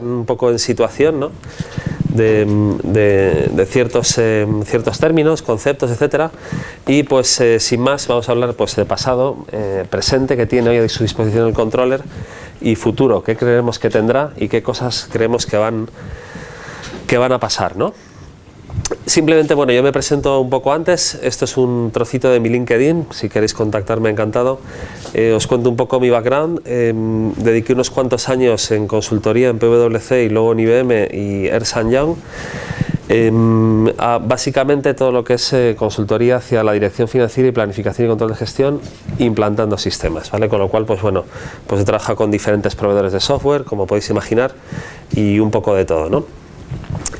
un poco en situación, ¿no? de ciertos términos, conceptos, etcétera, y pues sin más vamos a hablar pues de pasado, presente que tiene hoy a su disposición el controller y futuro, qué creemos que tendrá y qué cosas creemos que van a pasar, ¿no? Simplemente, bueno, yo me presento un poco antes, esto es un trocito de mi LinkedIn, si queréis contactarme encantado. Os cuento un poco mi background. Dediqué unos cuantos años en consultoría en PwC y luego en IBM y Ernst & Young, básicamente todo lo que es consultoría hacia la dirección financiera y planificación y control de gestión, implantando sistemas, ¿vale? Con lo cual, pues bueno, pues he trabajado con diferentes proveedores de software, como podéis imaginar, y un poco de todo, ¿no?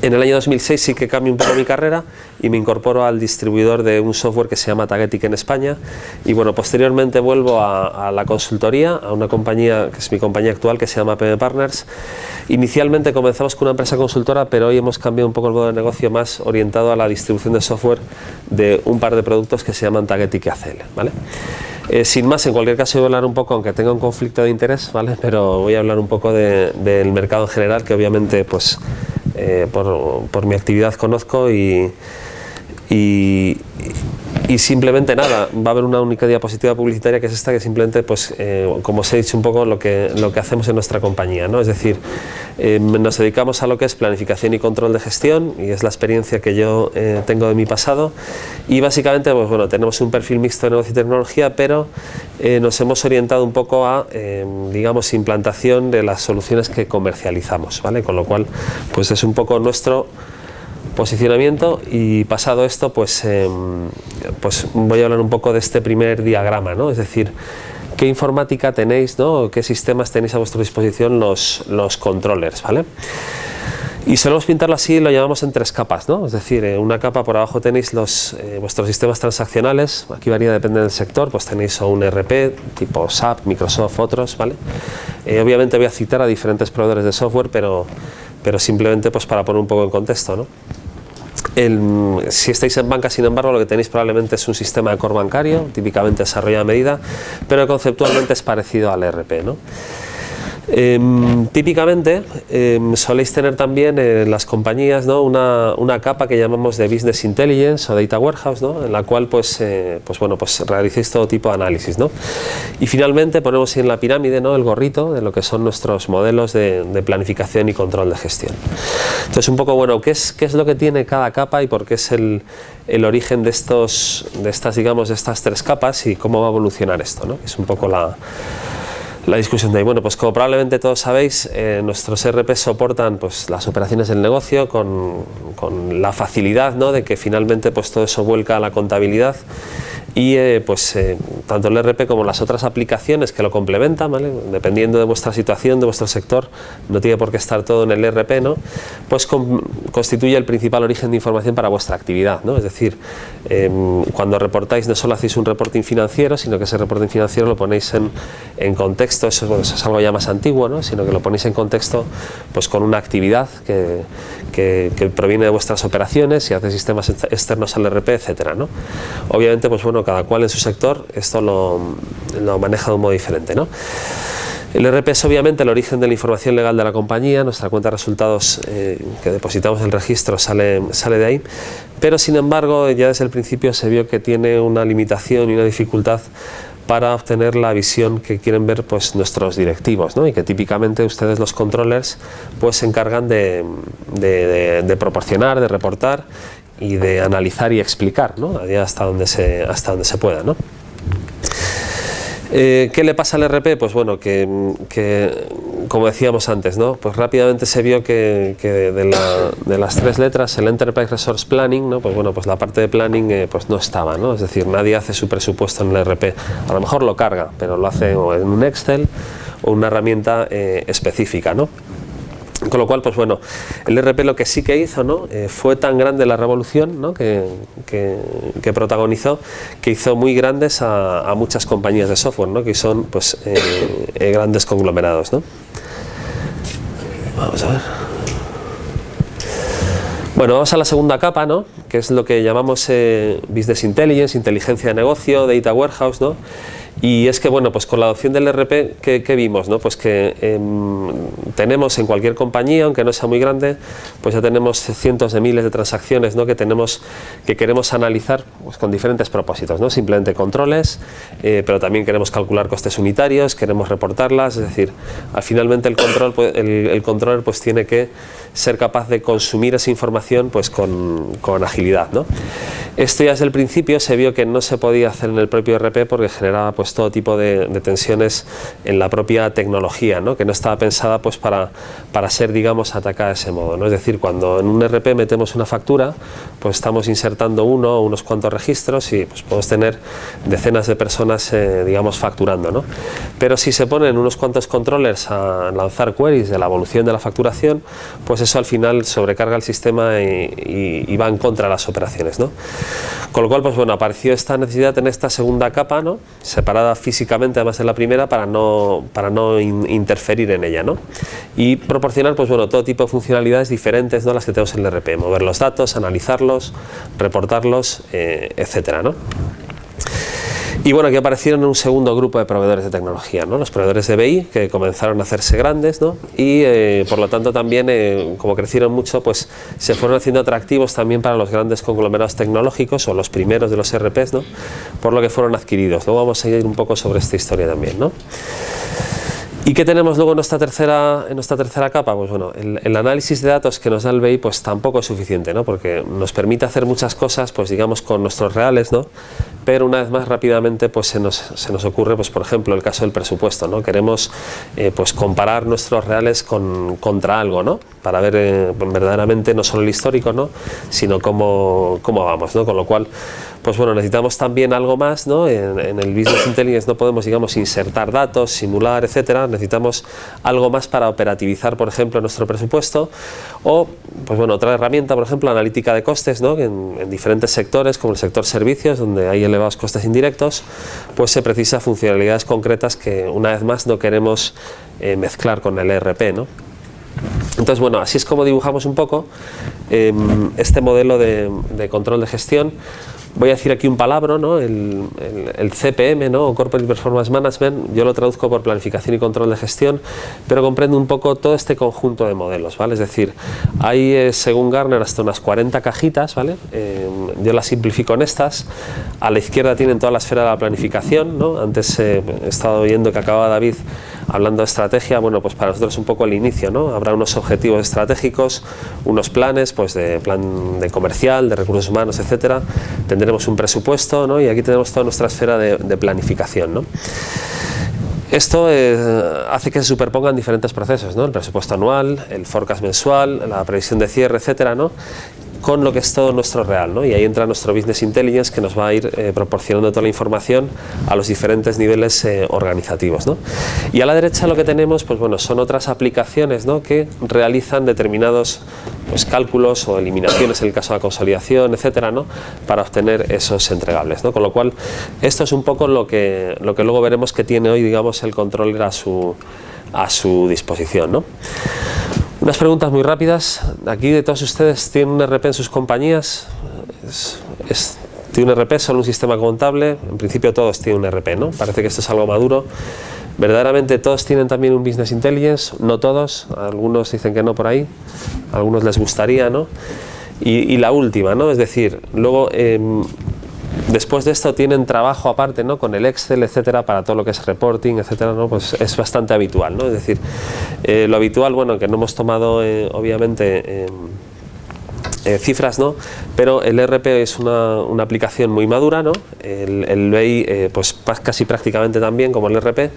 En el año 2006 sí que cambio un poco mi carrera y me incorporo al distribuidor de un software que se llama Tagetik en España, y bueno, posteriormente vuelvo a la consultoría, a una compañía que es mi compañía actual, que se llama PM Partners. Inicialmente comenzamos con una empresa consultora, pero hoy hemos cambiado un poco el modelo de negocio, más orientado a la distribución de software de un par de productos que se llaman Tagetik y ACL, ¿vale? Sin más, en cualquier caso voy a hablar un poco, aunque tenga un conflicto de interés, ¿vale? Pero voy a hablar un poco del mercado en general, que obviamente pues por mi actividad conozco, y simplemente nada, va a haber una única diapositiva publicitaria, que es esta, que simplemente, pues como os he dicho un poco, lo que hacemos en nuestra compañía, ¿no? Es decir, nos dedicamos a lo que es planificación y control de gestión, y es la experiencia que yo tengo de mi pasado, y básicamente, pues bueno, tenemos un perfil mixto de negocio y tecnología, pero nos hemos orientado un poco a, digamos, implantación de las soluciones que comercializamos, ¿vale? Con lo cual, pues es un poco nuestro posicionamiento. Y pasado esto, pues voy a hablar un poco de este primer diagrama, ¿no? Es decir, qué informática tenéis, ¿no? Qué sistemas tenéis a vuestra disposición los controllers, ¿vale? Y solemos pintarlo así, lo llamamos en tres capas, ¿no? Es decir, una capa por abajo tenéis vuestros sistemas transaccionales, aquí varía, depende del sector, pues tenéis un ERP tipo SAP, Microsoft, otros, ¿vale? Obviamente voy a citar a diferentes proveedores de software, pero simplemente pues para poner un poco en contexto, ¿no? Si estáis en banca, sin embargo, lo que tenéis probablemente es un sistema de core bancario, típicamente desarrollado a medida, pero conceptualmente es parecido al ERP, ¿no? Típicamente soléis tener también en las compañías, ¿no? una capa que llamamos de Business Intelligence o Data Warehouse, ¿no? En la cual pues realicéis todo tipo de análisis, ¿no? Y finalmente ponemos en la pirámide, ¿no? El gorrito de lo que son nuestros modelos de planificación y control de gestión. Entonces, un poco, bueno, ¿qué es lo que tiene cada capa y por qué es el origen de estas tres capas y cómo va a evolucionar esto, ¿no? Es un poco la discusión de ahí. Bueno, pues como probablemente todos sabéis, nuestros ERP soportan pues las operaciones del negocio con la facilidad, ¿no? De que finalmente pues todo eso vuelca a la contabilidad, y tanto el ERP como las otras aplicaciones que lo complementan, ¿vale? Dependiendo de vuestra situación, de vuestro sector, no tiene por qué estar todo en el ERP, ¿no? Pues constituye el principal origen de información para vuestra actividad, ¿no? Es decir, cuando reportáis, no solo hacéis un reporting financiero, sino que ese reporting financiero lo ponéis en contexto. Eso es algo ya más antiguo, ¿no? Sino que lo ponéis en contexto pues con una actividad que proviene de vuestras operaciones y hace sistemas externos al ERP, etcétera, ¿no? Obviamente, pues bueno, cada cual en su sector esto lo maneja de un modo diferente, ¿no? El ERP es obviamente el origen de la información legal de la compañía. Nuestra cuenta de resultados que depositamos en el registro sale de ahí, pero sin embargo ya desde el principio se vio que tiene una limitación y una dificultad para obtener la visión que quieren ver pues nuestros directivos, ¿no? Y que típicamente ustedes, los controllers, pues se encargan de proporcionar, de reportar y de analizar y explicar, ¿no? hasta donde se pueda, ¿no? ¿Qué le pasa al ERP? Pues bueno, que como decíamos antes, ¿no? Pues rápidamente se vio que de las tres letras, el Enterprise Resource Planning, ¿no? Pues bueno, pues la parte de planning pues no estaba, ¿no? Es decir, nadie hace su presupuesto en el ERP. A lo mejor lo carga, pero lo hace o en un Excel o una herramienta específica, ¿no? Con lo cual, pues bueno, el ERP lo que sí que hizo, ¿no? Fue tan grande la revolución, ¿no? que protagonizó, que hizo muy grandes a muchas compañías de software, ¿no? Que son pues grandes conglomerados, ¿no? Vamos a ver. Bueno, vamos a la segunda capa, ¿no? Que es lo que llamamos Business Intelligence, inteligencia de negocio, Data Warehouse, ¿no? Y es que, bueno, pues con la adopción del ERP, ¿qué vimos, no? Pues que tenemos en cualquier compañía, aunque no sea muy grande, pues ya tenemos cientos de miles de transacciones, ¿no? que queremos analizar pues, con diferentes propósitos, ¿no? Simplemente controles, pero también queremos calcular costes unitarios, queremos reportarlas, es decir, finalmente el controller pues tiene que ser capaz de consumir esa información pues con agilidad, ¿no? Esto ya desde el principio se vio que no se podía hacer en el propio ERP porque generaba pues todo tipo de tensiones en la propia tecnología, ¿no? Que no estaba pensada pues para ser, digamos, atacada de ese modo, ¿no? Es decir, cuando en un ERP metemos una factura, pues estamos insertando uno o unos cuantos registros y pues podemos tener decenas de personas, digamos, facturando, ¿no? Pero si se ponen unos cuantos controllers a lanzar queries de la evolución de la facturación, pues eso al final sobrecarga el sistema y va en contra de las operaciones, ¿no? Con lo cual, pues bueno, apareció esta necesidad en esta segunda capa, ¿no? Separada físicamente además de la primera para no interferir en ella, ¿no? Y proporcionar, pues bueno, todo tipo de funcionalidades diferentes, ¿no? Las que tenemos en el ERP, mover los datos, analizarlos, reportarlos, etcétera, ¿no? Y bueno, aquí aparecieron un segundo grupo de proveedores de tecnología, ¿no? Los proveedores de BI, que comenzaron a hacerse grandes, ¿no? Y por lo tanto también, como crecieron mucho, pues se fueron haciendo atractivos también para los grandes conglomerados tecnológicos o los primeros de los ERPs, ¿no? Por lo que fueron adquiridos. Luego vamos a ir un poco sobre esta historia también, ¿no? ¿Y qué tenemos luego en nuestra tercera capa? Pues bueno, el análisis de datos que nos da el BI pues tampoco es suficiente, ¿no? Porque nos permite hacer muchas cosas, pues digamos con nuestros reales, ¿no? Pero una vez más rápidamente pues se nos ocurre, pues por ejemplo el caso del presupuesto, ¿no? Queremos pues comparar nuestros reales contra algo, ¿no? Para ver verdaderamente no solo el histórico, ¿no? Sino cómo vamos, ¿no? Con lo cual, pues bueno, necesitamos también algo más, ¿no? En el Business Intelligence no podemos, digamos, insertar datos, simular, etcétera. Necesitamos algo más para operativizar, por ejemplo, nuestro presupuesto o, pues bueno, otra herramienta, por ejemplo, analítica de costes, ¿no? En diferentes sectores, como el sector servicios, donde hay elevados costes indirectos, pues se precisa funcionalidades concretas que, una vez más, no queremos mezclar con el ERP, ¿no? Entonces, bueno, así es como dibujamos un poco este modelo de control de gestión. Voy a decir aquí un palabra, ¿no? El CPM, ¿no? O Corporate Performance Management, yo lo traduzco por planificación y control de gestión, pero comprende un poco todo este conjunto de modelos, ¿vale? Es decir, hay, según Gartner, hasta unas 40 cajitas, ¿vale? Yo las simplifico en estas. A la izquierda tienen toda la esfera de la planificación, ¿no? Antes he estado oyendo que acababa David hablando de estrategia. Bueno, pues para nosotros un poco el inicio, ¿no? Habrá unos objetivos estratégicos, unos planes, pues de plan de comercial, de recursos humanos, etcétera. Tendremos un presupuesto, ¿no? Y aquí tenemos toda nuestra esfera de planificación, ¿no? Esto hace que se superpongan diferentes procesos, ¿no? El presupuesto anual, el forecast mensual, la previsión de cierre, etcétera, ¿no? Con lo que es todo nuestro real, ¿no? Y ahí entra nuestro Business Intelligence, que nos va a ir proporcionando toda la información a los diferentes niveles organizativos, ¿no? Y a la derecha lo que tenemos, pues bueno, son otras aplicaciones, ¿no? Que realizan determinados pues, cálculos o eliminaciones en el caso de la consolidación, etcétera, ¿no? Para obtener esos entregables, ¿no? Con lo cual, esto es un poco lo que luego veremos que tiene hoy, digamos, el controller a su disposición, ¿no? Unas preguntas muy rápidas. Aquí de todos ustedes, ¿tienen un ERP en sus compañías? ¿Tiene un ERP, solo un sistema contable? En principio todos tienen un ERP, ¿no? Parece que esto es algo maduro. Verdaderamente todos tienen también un Business Intelligence, no todos, algunos dicen que no por ahí, a algunos les gustaría, ¿no? Y la última, ¿no? Es decir, luego después de esto tienen trabajo aparte, ¿no? Con el Excel, etcétera, para todo lo que es reporting, etcétera, ¿no? Pues es bastante habitual, ¿no? Es decir, lo habitual, bueno, que no hemos tomado obviamente cifras, ¿no? Pero el ERP es una aplicación muy madura, ¿no? El BI pues casi prácticamente también como el ERP,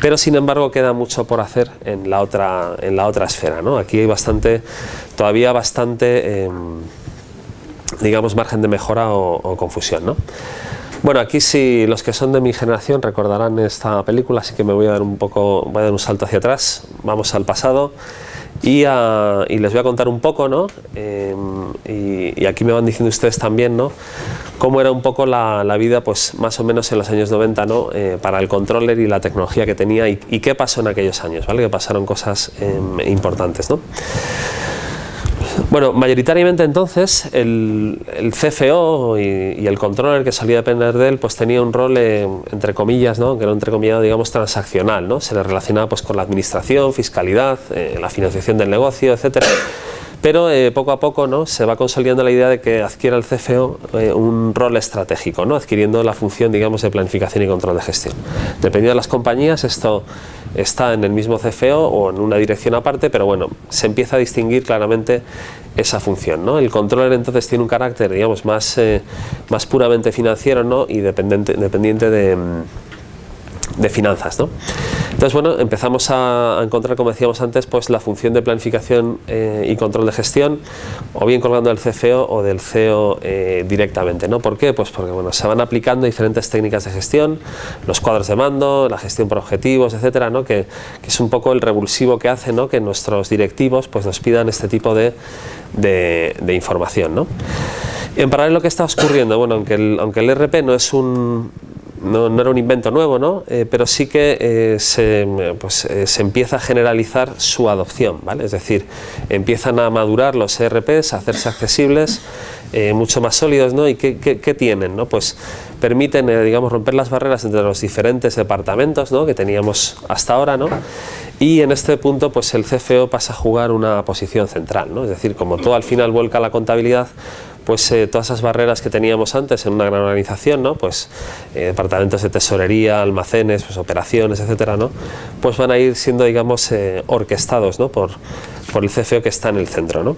pero sin embargo queda mucho por hacer en la otra esfera, ¿no? Aquí hay todavía bastante digamos margen de mejora o confusión, ¿no? Bueno, aquí sí, los que son de mi generación recordarán esta película, así que me voy a dar un salto hacia atrás, vamos al pasado y les voy a contar un poco, ¿no? Y aquí me van diciendo ustedes también, ¿no? Cómo era un poco la vida, pues más o menos en los años 90, ¿no? Para el controller y la tecnología que tenía y qué pasó en aquellos años, ¿vale? Que pasaron cosas importantes, ¿no? Bueno, mayoritariamente entonces el CFO y el controller que solía depender de él pues tenía un rol entre comillas, ¿no? Que era entrecomillado, digamos, transaccional, ¿no? Se le relacionaba pues con la administración, fiscalidad, la financiación del negocio, etcétera. Pero poco a poco, ¿no? Se va consolidando la idea de que adquiera el CFO un rol estratégico, ¿no? Adquiriendo la función, digamos, de planificación y control de gestión. Dependiendo de las compañías, esto está en el mismo CFO o en una dirección aparte, pero bueno, se empieza a distinguir claramente esa función, ¿no? El controller entonces tiene un carácter, digamos, más puramente financiero, ¿no? Y dependiente de finanzas, ¿no? Entonces, bueno, empezamos a encontrar, como decíamos antes, pues la función de planificación y control de gestión, o bien colgando del CFO o del CEO directamente, ¿no? ¿Por qué? Pues porque, bueno, se van aplicando diferentes técnicas de gestión, los cuadros de mando, la gestión por objetivos, etcétera, ¿no? Que es un poco el revulsivo que hace, ¿no? Que nuestros directivos pues nos pidan este tipo de información, ¿no? En paralelo, ¿qué está ocurriendo? Bueno, aunque el ERP no es no era un invento nuevo, ¿no? Pero sí que se empieza a generalizar su adopción, ¿vale? Es decir, empiezan a madurar los ERPs, a hacerse accesibles, mucho más sólidos, ¿no? ¿Y qué tienen, ¿no? Pues permiten, digamos, romper las barreras entre los diferentes departamentos, ¿no? Que teníamos hasta ahora, ¿no? Y en este punto, pues el CFO pasa a jugar una posición central, ¿no? Es decir, como todo al final vuelca la contabilidad, pues todas esas barreras que teníamos antes en una gran organización, ¿no? Pues departamentos de tesorería, almacenes, pues operaciones, etcétera, ¿no? Pues van a ir siendo, digamos, orquestados, ¿no? por el CFO que está en el centro, ¿no?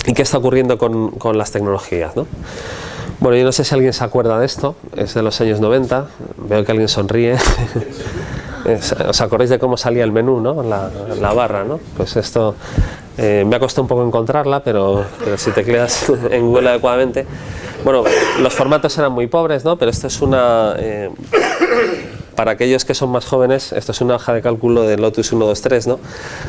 ¿Y qué está ocurriendo con las tecnologías, ¿no? Bueno, yo no sé si alguien se acuerda de esto, es de los años 90, veo que alguien sonríe. ¿Os acordáis de cómo salía el menú, ¿no? La barra, ¿no? Pues esto me ha costado un poco encontrarla, pero si tecleas en Google adecuadamente. Bueno, los formatos eran muy pobres, ¿no? Pero esto es para aquellos que son más jóvenes, esto es una hoja de cálculo de Lotus 123, ¿no?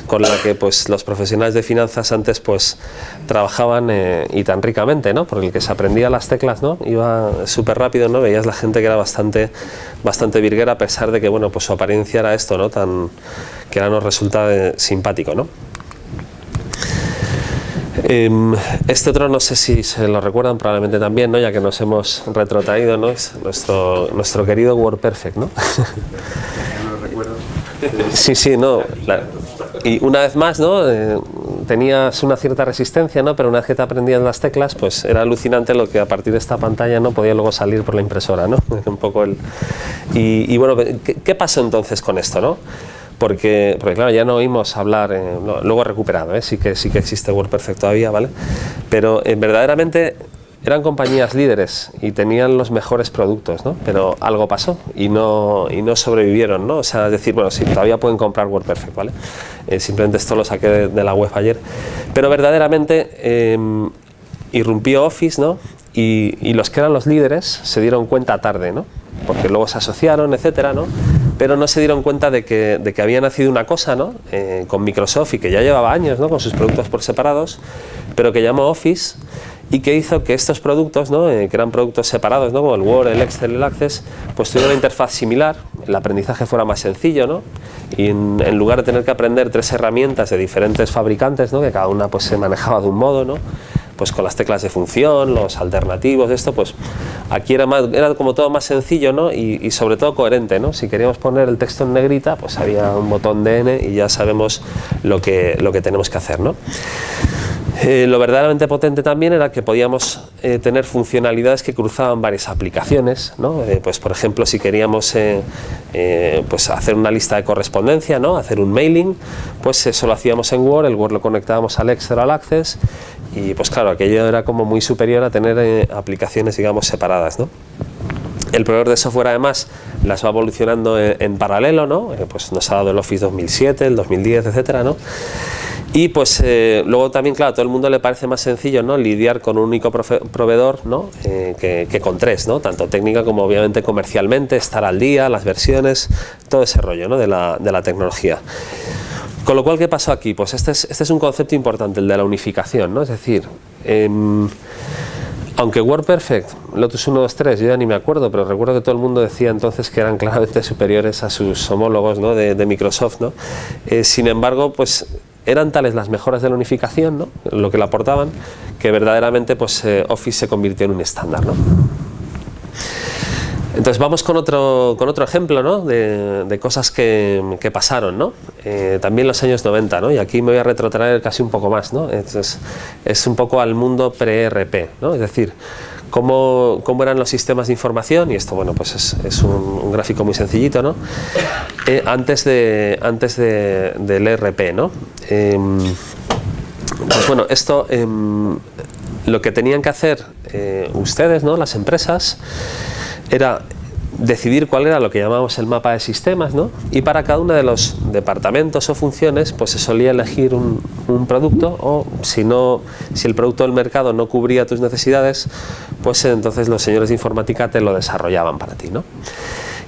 Con la que pues los profesionales de finanzas antes pues trabajaban y tan ricamente, ¿no? Por el que se aprendía las teclas, ¿no? Iba súper rápido, ¿no? Veías la gente que era bastante virguera, a pesar de que, bueno, pues su apariencia era esto, ¿no? Que ahora nos resulta simpático, ¿no? Este otro no sé si se lo recuerdan, probablemente también, ¿no? Ya que nos hemos retrotraído, ¿no? Es nuestro querido WordPerfect, ¿no? No lo recuerdo. Sí, no. Y una vez más, ¿no? Tenías una cierta resistencia, ¿no? Pero una vez que te aprendías las teclas, pues era alucinante lo que a partir de esta pantalla no podía luego salir por la impresora, ¿no? Un poco y bueno, ¿qué pasó entonces con esto, no? Porque claro, ya no oímos hablar, luego recuperado, sí que existe WordPerfect todavía, ¿vale? Pero verdaderamente eran compañías líderes y tenían los mejores productos, ¿no? Pero algo pasó y no sobrevivieron, ¿no? O sea, es decir, bueno, sí, todavía pueden comprar WordPerfect, ¿vale? Simplemente esto lo saqué de la web ayer. Pero verdaderamente irrumpió Office, ¿no? Y los que eran los líderes se dieron cuenta tarde, ¿no? Porque luego se asociaron, etcétera, ¿no? Pero no se dieron cuenta de que había nacido una cosa, ¿no? Con Microsoft y que ya llevaba años, ¿no? Con sus productos por separados, pero que llamó Office y que hizo que estos productos, ¿no? Que eran productos separados, ¿no? Como el Word, el Excel, el Access, pues tuvieron una interfaz similar, el aprendizaje fuera más sencillo, ¿no? Y en lugar de tener que aprender 3 herramientas de diferentes fabricantes, ¿no? Que cada una pues se manejaba de un modo, ¿no? Pues con las teclas de función, los alternativos, esto, pues aquí era como todo más sencillo, ¿no? Y sobre todo coherente, ¿no? Si queríamos poner el texto en negrita, pues había un botón de N y ya sabemos lo que tenemos que hacer, ¿no? Lo verdaderamente potente también era que podíamos tener funcionalidades que cruzaban varias aplicaciones, ¿no? Pues por ejemplo, si queríamos pues hacer una lista de correspondencia, ¿no? Hacer un mailing, pues eso lo hacíamos en Word, el Word lo conectábamos al Excel o al Access y pues claro, aquello era como muy superior a tener aplicaciones, digamos, separadas, ¿no? El proveedor de software además las va evolucionando en paralelo, ¿no? Pues nos ha dado el Office 2007, el 2010, etcétera, ¿no? Y pues luego también, claro, a todo el mundo le parece más sencillo, ¿no? Lidiar con un único proveedor, ¿no? Que con 3, ¿no? Tanto técnica como obviamente comercialmente, estar al día, las versiones, todo ese rollo, ¿no? de la tecnología. Con lo cual, ¿qué pasó aquí? Pues este es un concepto importante, el de la unificación, ¿no? Es decir, aunque WordPerfect, Lotus 123, yo ya ni me acuerdo, pero recuerdo que todo el mundo decía entonces que eran claramente superiores a sus homólogos, ¿no? de Microsoft, ¿no? Sin embargo, pues eran tales las mejoras de la unificación, ¿no? Lo que le aportaban, que verdaderamente pues, Office se convirtió en un estándar, ¿no? Entonces vamos con otro ejemplo, ¿no? de cosas que pasaron, ¿no? También en los años 90, ¿no? Y aquí me voy a retrotraer casi un poco más, ¿no? Es un poco al mundo pre-ERP, ¿no? Es decir, cómo eran los sistemas de información, y esto, bueno, pues es un gráfico muy sencillito, ¿no? Antes del ERP, ¿no? Pues bueno, esto lo que tenían que hacer ustedes, ¿no? Las empresas, era decidir cuál era lo que llamamos el mapa de sistemas, ¿no? Y para cada uno de los departamentos o funciones pues se solía elegir un producto, o si el producto del mercado no cubría tus necesidades, pues entonces los señores de informática te lo desarrollaban para ti, ¿no?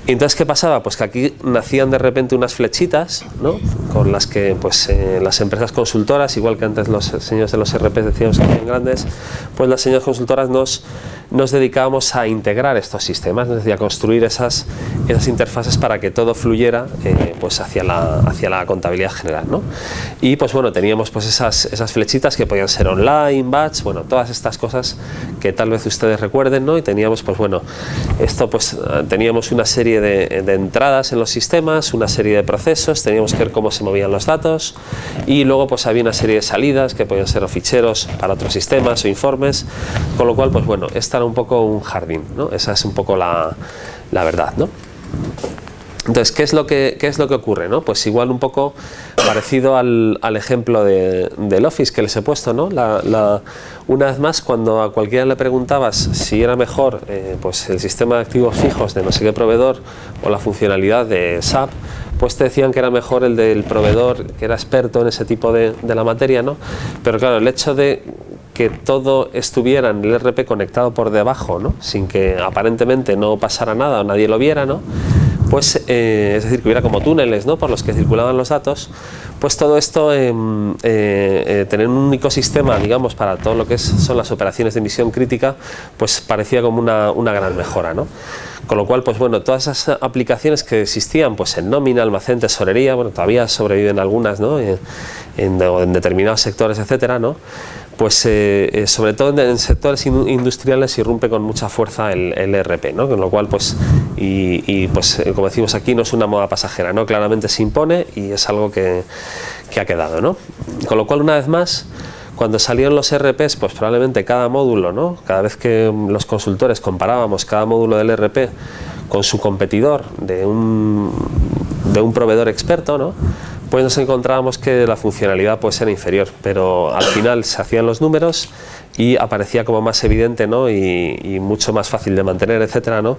Y entonces, ¿qué pasaba? Pues que aquí nacían de repente unas flechitas, ¿no? Con las que pues, las empresas consultoras, igual que antes los señores de los ERPs decíamos que eran grandes, pues las señoras consultoras nos dedicábamos a integrar estos sistemas, es decir, a construir esas interfaces para que todo fluyera pues hacia la contabilidad general, ¿no? Y pues bueno, teníamos pues esas flechitas que podían ser online, batch, bueno, todas estas cosas que tal vez ustedes recuerden, ¿no? Y teníamos pues bueno, esto pues teníamos una serie de entradas en los sistemas, una serie de procesos, teníamos que ver cómo se movían los datos, y luego pues había una serie de salidas que podían ser o ficheros para otros sistemas o informes, con lo cual pues bueno, esta era un poco un jardín, ¿no? Esa es un poco la verdad, ¿no? Entonces, ¿qué es lo que ocurre, ¿no? Pues igual un poco parecido al ejemplo del Office que les he puesto, ¿no? Una vez más, cuando a cualquiera le preguntabas si era mejor pues el sistema de activos fijos de no sé qué proveedor o la funcionalidad de SAP, pues te decían que era mejor el del proveedor que era experto en ese tipo de la materia, ¿no? Pero claro, el hecho de que todo estuviera en el ERP conectado por debajo, ¿no? Sin que aparentemente no pasara nada o nadie lo viera, ¿no? Pues, es decir, que hubiera como túneles, ¿no? Por los que circulaban los datos, pues todo esto, tener un único sistema, digamos, para todo lo que son las operaciones de misión crítica, pues parecía como una gran mejora, ¿no? Con lo cual, pues bueno, todas esas aplicaciones que existían pues en nómina, almacén, tesorería, bueno, todavía sobreviven algunas, ¿no? En determinados sectores, etcétera, ¿no? Pues sobre todo en sectores industriales irrumpe con mucha fuerza el ERP, ¿no? Con lo cual, pues, pues como decimos aquí, no es una moda pasajera, ¿no? Claramente se impone y es algo que ha quedado, ¿no? Con lo cual, una vez más, cuando salieron los ERPs, pues probablemente cada módulo, ¿no? Cada vez que los consultores comparábamos cada módulo del ERP con su competidor de un proveedor experto, ¿no? Pues nos encontrábamos que la funcionalidad pues era inferior, pero al final se hacían los números y aparecía como más evidente, ¿no? y mucho más fácil de mantener, etcétera, ¿no?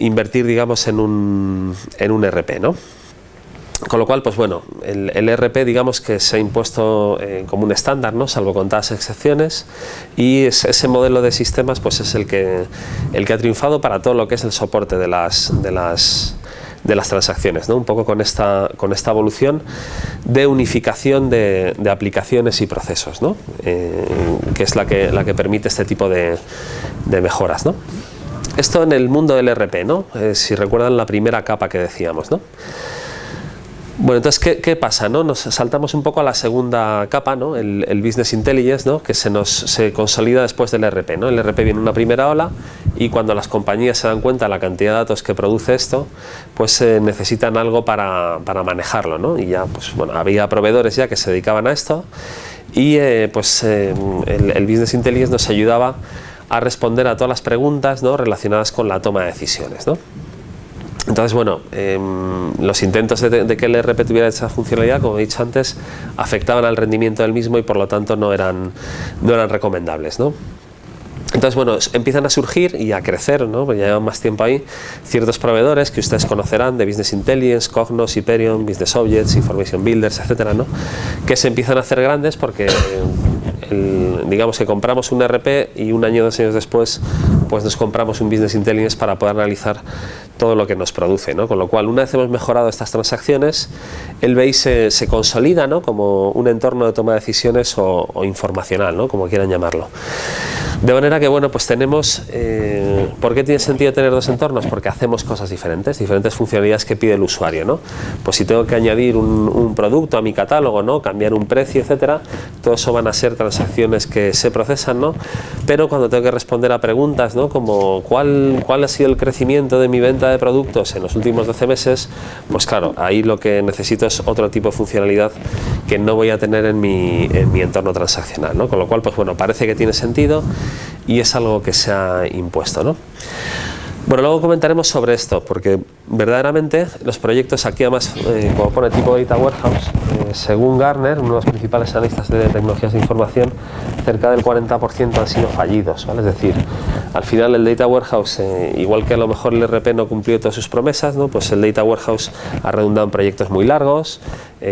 Invertir, digamos, en un ERP, ¿no? Con lo cual, pues bueno, el ERP, digamos que se ha impuesto como un estándar, ¿no? Salvo contadas excepciones, y ese modelo de sistemas pues es el que ha triunfado para todo lo que es el soporte de las transacciones, ¿no? Un poco con esta evolución de unificación de aplicaciones y procesos, ¿no? Que es la que permite este tipo de mejoras, ¿no? Esto en el mundo del ERP, ¿no? Si recuerdan la primera capa que decíamos, ¿no? Bueno, entonces, ¿qué pasa, no? Nos saltamos un poco a la segunda capa, ¿no? El Business Intelligence, ¿no? Que se consolida después del ERP, ¿no? El ERP viene en una primera ola y cuando las compañías se dan cuenta de la cantidad de datos que produce esto, pues necesitan algo para manejarlo, ¿no? Y ya, pues bueno, había proveedores ya que se dedicaban a esto y el Business Intelligence nos ayudaba a responder a todas las preguntas, ¿no? Relacionadas con la toma de decisiones, ¿no? Entonces, bueno, los intentos de que el ERP tuviera esa funcionalidad, como he dicho antes, afectaban al rendimiento del mismo y por lo tanto no eran recomendables, ¿no? Entonces, bueno, empiezan a surgir y a crecer, ¿no? Porque ya llevan más tiempo ahí, ciertos proveedores que ustedes conocerán de Business Intelligence, Cognos, Hyperion, Business Objects, Information Builders, etcétera, ¿no? Que se empiezan a hacer grandes porque digamos que compramos un ERP y un año o 2 años después pues nos compramos un Business Intelligence para poder analizar todo lo que nos produce, ¿no? Con lo cual, una vez hemos mejorado estas transacciones, el BI se consolida, ¿no? Como un entorno de toma de decisiones o informacional, ¿no? Como quieran llamarlo. De manera que, bueno, pues tenemos... ¿por qué tiene sentido tener dos entornos? Porque hacemos cosas diferentes funcionalidades que pide el usuario, ¿no? Pues si tengo que añadir un producto a mi catálogo, ¿no? Cambiar un precio, etcétera, todo eso van a ser transacciones que se procesan, ¿no? Pero cuando tengo que responder a preguntas, ¿no? Como ¿cuál ha sido el crecimiento de mi venta de productos en los últimos 12 meses? Pues claro, ahí lo que necesito es otro tipo de funcionalidad que no voy a tener en mi entorno transaccional, ¿no? Con lo cual, pues bueno, parece que tiene sentido y es algo que se ha impuesto, ¿no? Bueno, luego comentaremos sobre esto, porque verdaderamente los proyectos aquí, además, como pone tipo Data Warehouse, según Gartner, uno de los principales analistas de tecnologías de información, cerca del 40% han sido fallidos, ¿vale? Es decir, al final el Data Warehouse, igual que a lo mejor el ERP no cumplió todas sus promesas, ¿no? Pues el Data Warehouse ha redundado en proyectos muy largos,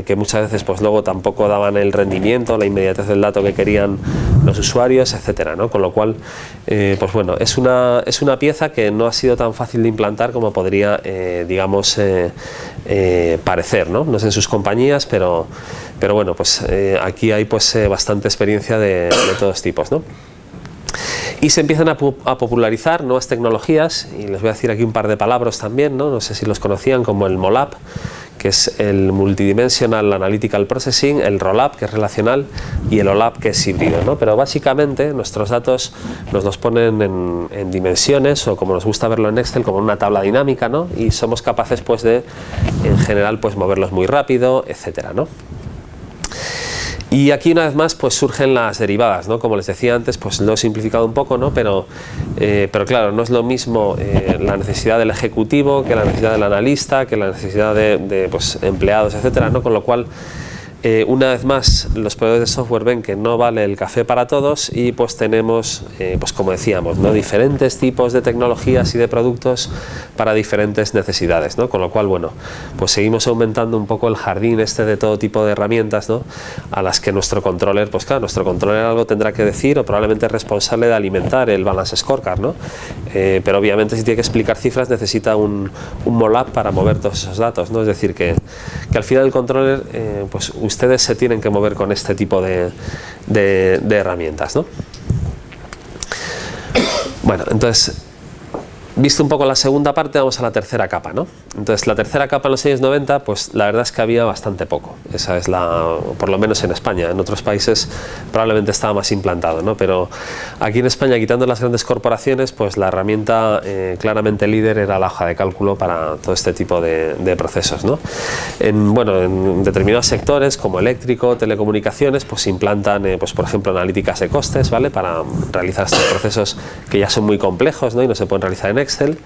que muchas veces pues luego tampoco daban el rendimiento, la inmediatez del dato que querían los usuarios, etcétera, ¿no? Con lo cual, pues bueno, es una pieza que no ha sido tan fácil de implantar como podría, digamos, parecer, ¿no? No sé en sus compañías, pero bueno, pues aquí hay pues bastante experiencia de todos tipos, ¿no? Y se empiezan a popularizar nuevas tecnologías, y les voy a decir aquí un par de palabras también, ¿no? No sé si los conocían, como el MOLAP, que es el Multidimensional Analytical Processing, el ROLAP, que es relacional, y el OLAP, que es híbrido, ¿no? Pero básicamente nuestros datos nos los ponen en dimensiones, o como nos gusta verlo en Excel, como una tabla dinámica, ¿no? Y somos capaces pues de, en general, pues moverlos muy rápido, etcétera, ¿no? Y aquí una vez más pues surgen las derivadas, ¿no? Como les decía antes, pues lo he simplificado un poco, ¿no? Pero claro, no es lo mismo la necesidad del ejecutivo que la necesidad del analista, que la necesidad de pues, empleados, etcétera, ¿no? Con lo cual, una vez más, los proveedores de software ven que no vale el café para todos, y pues tenemos, pues como decíamos, ¿no? Diferentes tipos de tecnologías y de productos para diferentes necesidades, ¿no? Con lo cual, bueno, pues seguimos aumentando un poco el jardín este de todo tipo de herramientas, ¿no? A las que nuestro controller, pues claro, nuestro controller algo tendrá que decir, o probablemente es responsable de alimentar el balance scorecard, ¿no? Pero obviamente si tiene que explicar cifras necesita un MOLAP para mover todos esos datos, ¿no? Es decir, que al final el controller, pues ustedes se tienen que mover con este tipo de herramientas, ¿no? Bueno, entonces, visto un poco la segunda parte, vamos a la tercera capa, ¿no? Entonces, la tercera capa en los años 90, pues la verdad es que había bastante poco. Esa es por lo menos en España. En otros países probablemente estaba más implantado, ¿no? Pero aquí en España, quitando las grandes corporaciones, pues la herramienta claramente líder era la hoja de cálculo para todo este tipo de procesos, ¿no? En determinados sectores, como eléctrico, telecomunicaciones, pues se implantan, pues por ejemplo, analíticas de costes, ¿vale? Para realizar estos procesos que ya son muy complejos, ¿no? Y no se pueden realizar en Excel.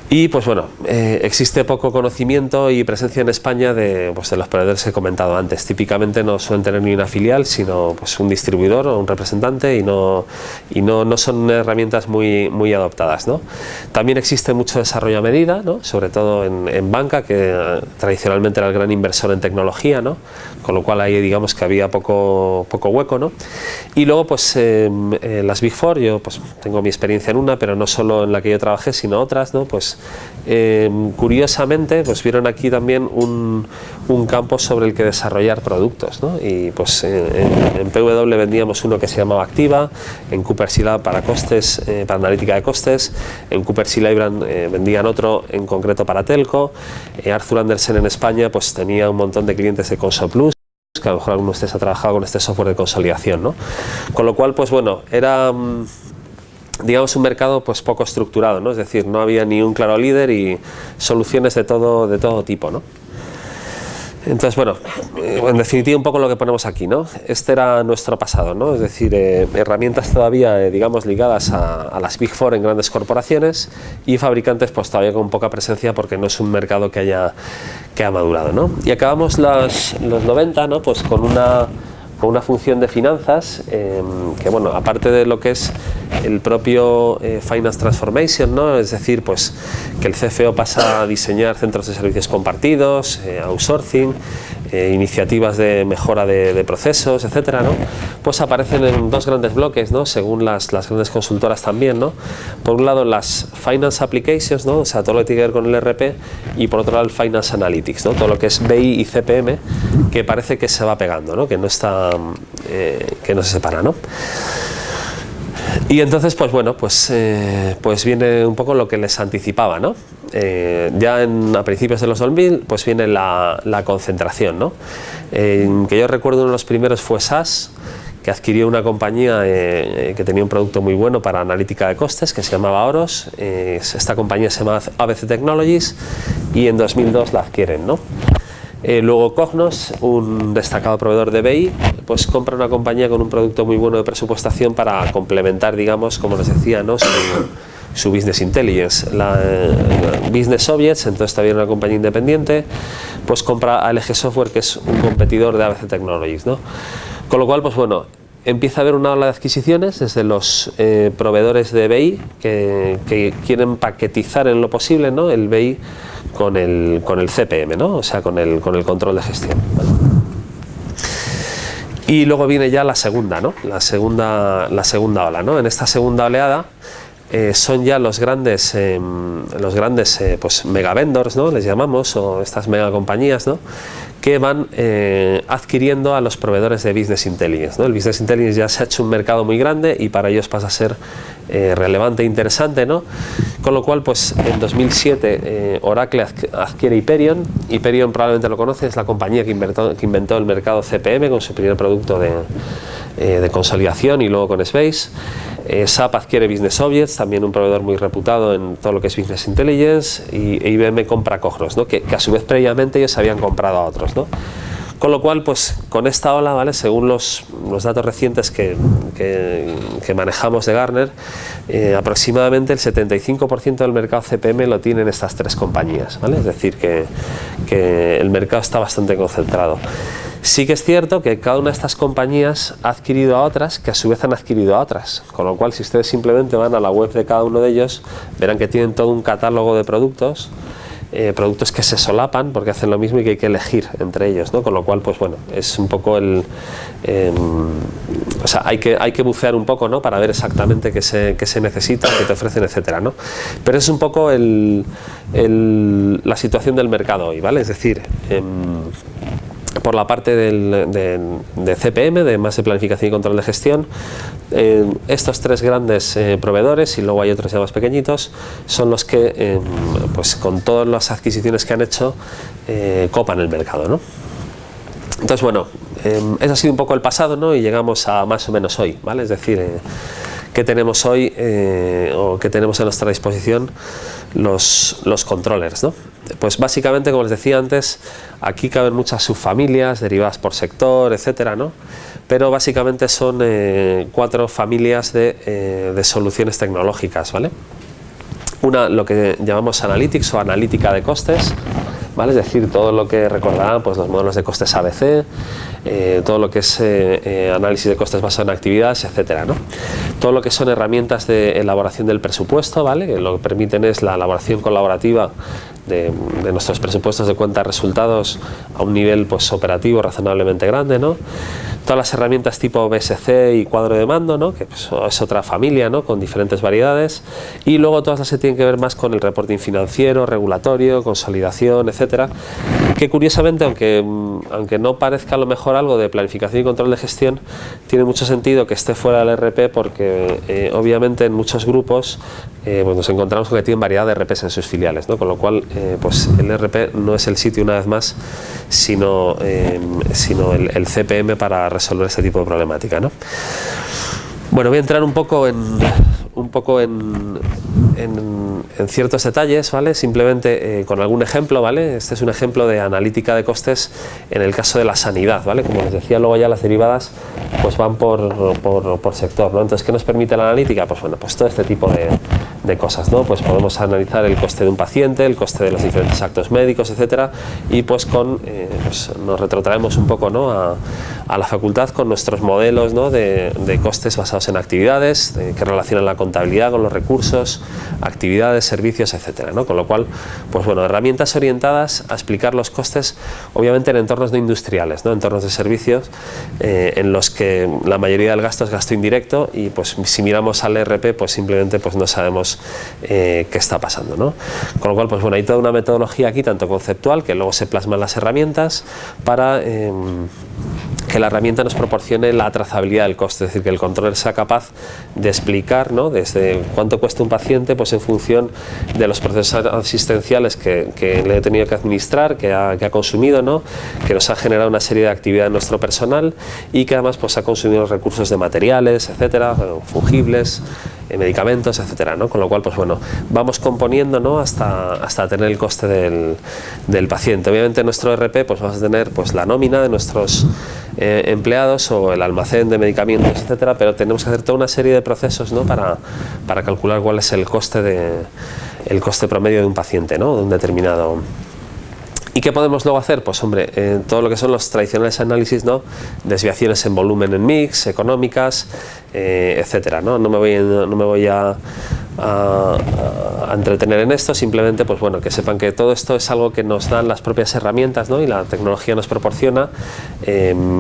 Y pues bueno, existe poco conocimiento y presencia en España de los proveedores que he comentado antes. Típicamente no suelen tener ni una filial, sino pues un distribuidor o un representante, y no son herramientas muy adoptadas, ¿no? También existe mucho desarrollo a medida, ¿no? Sobre todo en banca, que tradicionalmente era el gran inversor en tecnología, ¿no? Con lo cual ahí digamos que había poco hueco, ¿no? Y luego pues las Big Four, yo pues tengo mi experiencia en una, pero no solo en la que yo trabajé, sino otras, ¿no? Pues curiosamente pues vieron aquí también un campo sobre el que desarrollar productos, ¿no? Y pues en PW vendíamos uno que se llamaba Activa, en Cooper Syllab para costes, para analítica de costes, en Cooper Syllab vendían otro en concreto para telco. Arthur Andersen en España pues tenía un montón de clientes de Console Plus, que a lo mejor alguno de ustedes ha trabajado con este software de consolidación, ¿no? Con lo cual, pues bueno, era digamos un mercado pues poco estructurado, ¿no? Es decir, no había ni un claro líder y soluciones de todo tipo, ¿no? Entonces, bueno, en definitiva un poco lo que ponemos aquí, ¿no? Este era nuestro pasado, ¿no? Es decir, herramientas todavía, digamos, ligadas a las Big Four en grandes corporaciones, y fabricantes pues todavía con poca presencia, porque no es un mercado que ha madurado, ¿no? Y acabamos los 90, ¿no? Pues con una función de finanzas que, bueno, aparte de lo que es el propio Finance Transformation, ¿no? Es decir, pues que el CFO pasa a diseñar centros de servicios compartidos, outsourcing, iniciativas de mejora de procesos, etcétera, ¿no? Pues aparecen en dos grandes bloques, ¿no? Según las grandes consultoras también, ¿no? Por un lado las Finance Applications, ¿no? O sea, todo lo que tiene que ver con el ERP, y por otro lado el Finance Analytics, ¿no? Todo lo que es BI y CPM, que parece que se va pegando, ¿no? Que no está, que no se separa, ¿no? Y entonces, pues bueno, pues viene un poco lo que les anticipaba, ¿no? Ya a principios de los 2000, pues viene la concentración, ¿no? Que yo recuerdo uno de los primeros fue SAS, que adquirió una compañía que tenía un producto muy bueno para analítica de costes, que se llamaba Oros. Esta compañía se llama ABC Technologies, y en 2002 la adquieren, ¿no? Luego Cognos, un destacado proveedor de BI, pues compra una compañía con un producto muy bueno de presupuestación para complementar, digamos, como les decía, ¿no? su Business Intelligence. La Business Objects, entonces también una compañía independiente, pues compra ALG Software, que es un competidor de ABC Technologies, ¿no? Con lo cual, pues bueno, empieza a haber una ola de adquisiciones desde los proveedores de BI que quieren paquetizar en lo posible, ¿no? El BI con el CPM, ¿no? O sea, con el control de gestión, ¿vale? Y luego viene ya la segunda, ¿no? La segunda ola, ¿no? En esta segunda oleada son ya los grandes pues mega vendors, ¿no? Les llamamos, o estas mega compañías, ¿no? Que van adquiriendo a los proveedores de Business Intelligence, ¿no? El Business Intelligence ya se ha hecho un mercado muy grande y para ellos pasa a ser relevante e interesante, ¿no? Con lo cual, pues en 2007 Oracle adquiere Hyperion. Hyperion probablemente lo conoces, es la compañía que inventó el mercado CPM con su primer producto de consolidación, y luego con Space. SAP adquiere Business Objects, también un proveedor muy reputado en todo lo que es Business Intelligence, y IBM compra Cognos, ¿no? Que a su vez previamente ellos habían comprado a otros, ¿no? Con lo cual, pues con esta ola, ¿vale? Según los datos recientes que manejamos de Gartner, aproximadamente el 75% del mercado CPM lo tienen estas tres compañías, ¿vale? Es decir, que el mercado está bastante concentrado. Sí que es cierto que cada una de estas compañías ha adquirido a otras, que a su vez han adquirido a otras, con lo cual si ustedes simplemente van a la web de cada uno de ellos, verán que tienen todo un catálogo de productos, productos que se solapan porque hacen lo mismo y que hay que elegir entre ellos, ¿no? Con lo cual, pues bueno, es un poco o sea, hay que bucear un poco, ¿no? Para ver exactamente qué se necesita, qué te ofrecen, etcétera, ¿no? Pero es un poco la situación del mercado hoy, ¿vale? Es decir, por la parte de CPM, de más de planificación y control de gestión, estos tres grandes proveedores, y luego hay otros ya más pequeñitos, son los que, pues con todas las adquisiciones que han hecho, copan el mercado, ¿no? Entonces, bueno, ese ha sido un poco el pasado, ¿no? Y llegamos a más o menos hoy, ¿vale? Es decir, ¿qué tenemos hoy o qué tenemos a nuestra disposición los controllers, ¿no? Pues básicamente, como les decía antes, aquí caben muchas subfamilias derivadas por sector, etcétera, ¿no? Pero básicamente son 4 familias de soluciones tecnológicas, ¿vale? Una, lo que llamamos Analytics o analítica de costes, ¿vale? Es decir, todo lo que recordarán, pues los modelos de costes ABC, todo lo que es análisis de costes basado en actividades, etcétera, ¿no? Todo lo que son herramientas de elaboración del presupuesto, ¿vale? Que lo que permiten es la elaboración colaborativa de nuestros presupuestos de cuentas resultados a un nivel, pues, operativo razonablemente grande, ¿no? Todas las herramientas tipo BSC y cuadro de mando, ¿no? Que pues, es otra familia, ¿no? Con diferentes variedades, y luego todas las que tienen que ver más con el reporting financiero, regulatorio, consolidación, etcétera, que curiosamente, aunque no parezca a lo mejor algo de planificación y control de gestión, tiene mucho sentido que esté fuera del ERP porque obviamente en muchos grupos pues nos encontramos con que tienen variedad de ERPs en sus filiales, ¿no? Con lo cual pues el ERP no es el sitio una vez más, sino el CPM para resolver este tipo de problemática, ¿no? Bueno, voy a entrar un poco en ciertos detalles, ¿vale? Simplemente con algún ejemplo, ¿vale? Este es un ejemplo de analítica de costes en el caso de la sanidad, ¿vale? Como les decía, luego ya las derivadas pues van por sector, ¿no? Entonces, ¿qué nos permite la analítica? Pues bueno, pues todo este tipo de cosas, ¿no? Pues podemos analizar el coste de un paciente, el coste de los diferentes actos médicos, etcétera, y pues pues nos retrotraemos un poco, ¿no? a la facultad con nuestros modelos, ¿no?, de costes basados en actividades, que relacionan la contabilidad con los recursos, actividades, servicios, etcétera, ¿no? Con lo cual, pues bueno, herramientas orientadas a explicar los costes, obviamente en entornos no industriales, ¿no?, entornos de servicios, en los que la mayoría del gasto es gasto indirecto y pues si miramos al ERP, pues simplemente pues no sabemos qué está pasando, ¿no? Con lo cual, pues bueno, hay toda una metodología aquí, tanto conceptual, que luego se plasma en las herramientas, para que la herramienta nos proporcione la trazabilidad del coste, es decir, que el controller sea capaz de explicar, ¿no?, desde cuánto cuesta un paciente, pues en función de los procesos asistenciales que le he tenido que administrar, que ha consumido, ¿no?, que nos ha generado una serie de actividades en nuestro personal y que además pues ha consumido los recursos de materiales, etcétera, fungibles, medicamentos, etcétera, ¿no? Con lo cual, pues bueno, vamos componiendo, ¿no?, hasta tener el coste del paciente. Obviamente en nuestro ERP pues vamos a tener pues la nómina de nuestros empleados o el almacén de medicamentos, etcétera, pero tenemos que hacer toda una serie de procesos, ¿no?, para calcular cuál es el coste promedio de un paciente, ¿no?, de un determinado. ¿Y qué podemos luego hacer? Pues hombre, todo lo que son los tradicionales análisis, ¿no?, desviaciones en volumen, en mix, económicas, etcétera, ¿no? No me voy a entretener en esto, simplemente pues bueno, que sepan que todo esto es algo que nos dan las propias herramientas, ¿no?, y la tecnología nos proporciona.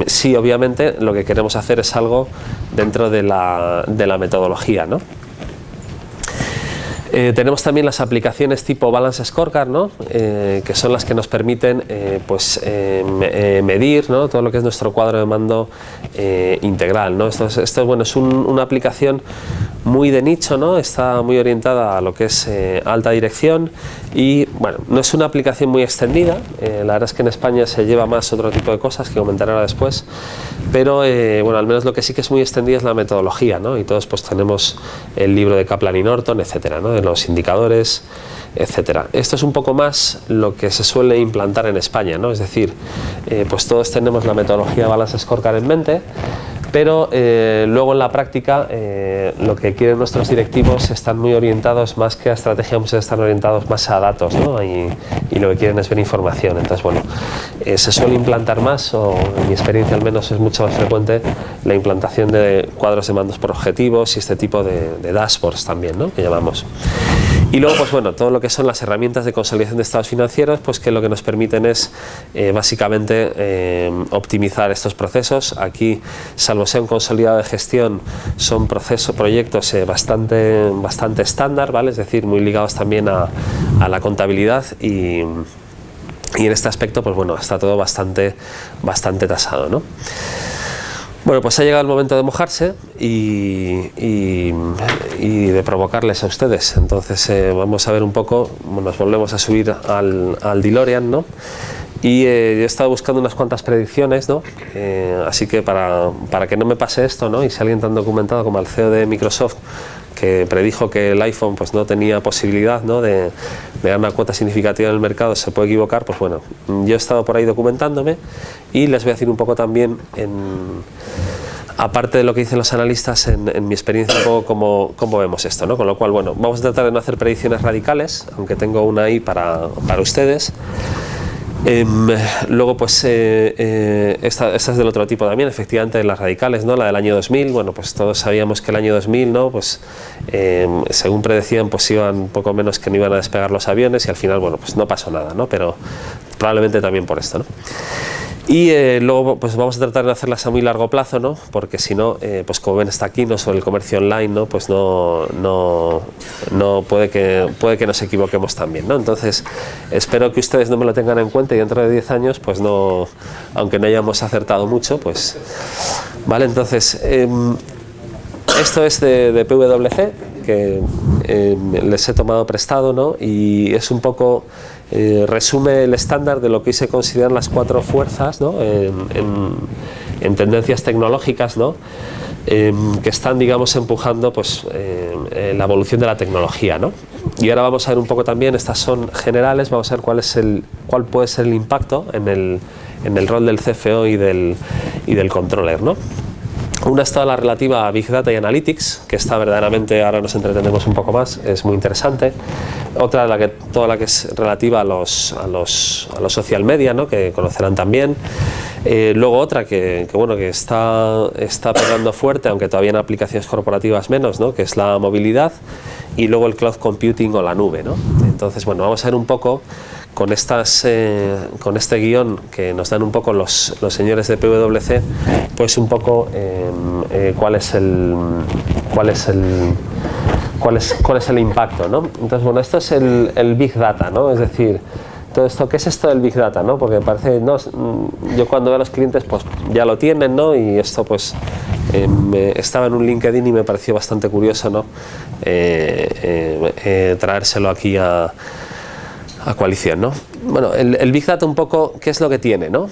Sí, obviamente lo que queremos hacer es algo dentro de la metodología, ¿no? Tenemos también las aplicaciones tipo Balance Scorecard, ¿no?, que son las que nos permiten medir, ¿no?, todo lo que es nuestro cuadro de mando integral, ¿no? Esto bueno, es una aplicación muy de nicho, ¿no?, está muy orientada a lo que es alta dirección y bueno, no es una aplicación muy extendida, la verdad es que en España se lleva más otro tipo de cosas que comentaré ahora después, pero bueno, al menos lo que sí que es muy extendida es la metodología, ¿no?, y todos pues tenemos el libro de Kaplan y Norton, etcétera, ¿no?, de los indicadores, etcétera. Esto es un poco más lo que se suele implantar en España, ¿no?, es decir, pues todos tenemos la metodología Balance Scorecard en mente, pero luego en la práctica lo que quieren nuestros directivos están muy orientados más que a estrategia, muchos están orientados más a datos, ¿no?, y lo que quieren es ver información. Entonces bueno, se suele implantar más, o en mi experiencia al menos es mucho más frecuente la implantación de cuadros de mandos por objetivos y este tipo de dashboards también, ¿no?, que llamamos. Y luego, pues bueno, todo lo que son las herramientas de consolidación de estados financieros, pues que lo que nos permiten es básicamente optimizar estos procesos. Aquí, salvo sea un consolidado de gestión, son proyectos bastante estándar, ¿vale? Es decir, muy ligados también a la contabilidad y en este aspecto, pues bueno, está todo bastante tasado, ¿no? Bueno, pues ha llegado el momento de mojarse y de provocarles a ustedes. Entonces vamos a ver un poco, nos volvemos a subir al DeLorean, ¿no? Y yo he estado buscando unas cuantas predicciones, ¿no? Así que para que no me pase esto, ¿no?, y si alguien tan documentado como el CEO de Microsoft, que predijo que el iPhone pues no tenía posibilidad, ¿no?, de ganar una cuota significativa en el mercado, se puede equivocar. Pues bueno, yo he estado por ahí documentándome y les voy a decir un poco también, aparte de lo que dicen los analistas, en mi experiencia, un poco cómo vemos esto, ¿no? Con lo cual, bueno, vamos a tratar de no hacer predicciones radicales, aunque tengo una ahí para ustedes. Luego pues esta es del otro tipo también, efectivamente, las radicales, ¿no?, la del año 2000. Bueno, pues todos sabíamos que el año 2000, ¿no?, pues según predecían, pues iban poco menos que no iban a despegar los aviones, y al final, bueno, pues no pasó nada, ¿no?, pero probablemente también por esto, ¿no? Y luego pues vamos a tratar de hacerlas a muy largo plazo, ¿no?, porque si no, pues como ven está aquí, ¿no?, sobre el comercio online, ¿no?, pues no puede que nos equivoquemos también, ¿no? Entonces espero que ustedes no me lo tengan en cuenta y dentro de 10 años, pues no, aunque no hayamos acertado mucho, pues vale. Entonces esto es de PwC, que les he tomado prestado, ¿no?, y es un poco resume el estándar de lo que hoy se consideran las 4 fuerzas, ¿no?, en tendencias tecnológicas, ¿no?, que están, digamos, empujando pues la evolución de la tecnología, ¿no? Y ahora vamos a ver un poco también, estas son generales, vamos a ver cuál puede ser el impacto en el rol del CFO y del controller, ¿no? Una es toda la relativa a Big Data y Analytics, que está verdaderamente, ahora nos entretenemos un poco más, es muy interesante. Otra, toda la que es relativa a los social media, ¿no?, que conocerán también. Luego otra bueno, que está pegando fuerte, aunque todavía en aplicaciones corporativas menos, ¿no? Que es la movilidad, y luego el cloud computing o la nube, ¿no? Entonces, bueno, vamos a ver un poco con este guión que nos dan un poco los señores de PwC, pues un poco cuál es el impacto, ¿no? Entonces, bueno, esto es el Big Data, ¿no? Es decir, todo esto, ¿qué es esto del Big Data, no? Porque parece, no, yo cuando veo a los clientes, pues ya lo tienen, ¿no? Y esto, pues, estaba en un LinkedIn y me pareció bastante curioso, ¿no? Traérselo aquí a Coalición, ¿no? Bueno, el Big Data un poco, ¿qué es lo que tiene, no?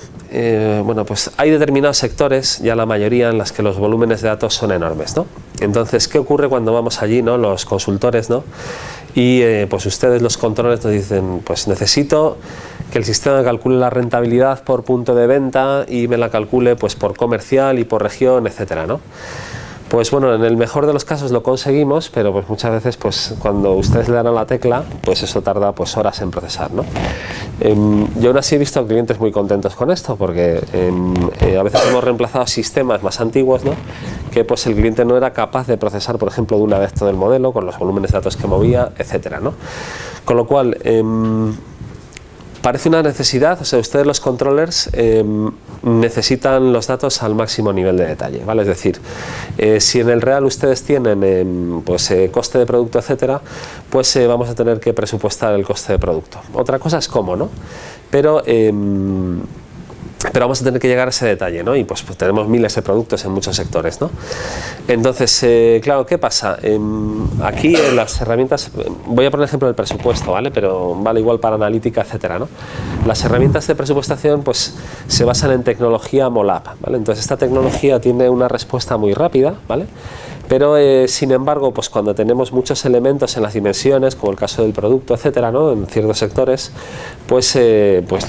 Bueno, pues hay determinados sectores, ya la mayoría, en las que los volúmenes de datos son enormes, ¿no? Entonces, ¿qué ocurre cuando vamos allí, ¿no? Los consultores, ¿no? Y pues ustedes, los controles, nos dicen, pues necesito que el sistema calcule la rentabilidad por punto de venta y me la calcule pues por comercial y por región, etcétera, ¿no? Pues bueno, en el mejor de los casos lo conseguimos, pero pues muchas veces pues cuando ustedes le dan a la tecla, pues eso tarda pues horas en procesar, ¿no? Yo aún así he visto clientes muy contentos con esto, porque a veces hemos reemplazado sistemas más antiguos, ¿no? Que pues el cliente no era capaz de procesar, por ejemplo, de una vez todo el modelo, con los volúmenes de datos que movía, etcétera, ¿no? Con lo cual, parece una necesidad, o sea, ustedes los controllers necesitan los datos al máximo nivel de detalle, ¿vale? Es decir, si en el real ustedes tienen pues coste de producto, etcétera, pues vamos a tener que presupuestar el coste de producto. Otra cosa es cómo, ¿no? Pero vamos a tener que llegar a ese detalle, ¿no? Y pues tenemos miles de productos en muchos sectores, ¿no? Entonces, claro, ¿qué pasa? Aquí en las herramientas, voy a poner el ejemplo del presupuesto, ¿vale? Pero vale igual para analítica, etcétera, ¿no? Las herramientas de presupuestación, pues, se basan en tecnología MOLAP, ¿vale? Entonces, esta tecnología tiene una respuesta muy rápida, ¿vale? Pero, sin embargo, pues cuando tenemos muchos elementos en las dimensiones, como el caso del producto, etcétera, ¿no? En ciertos sectores, pues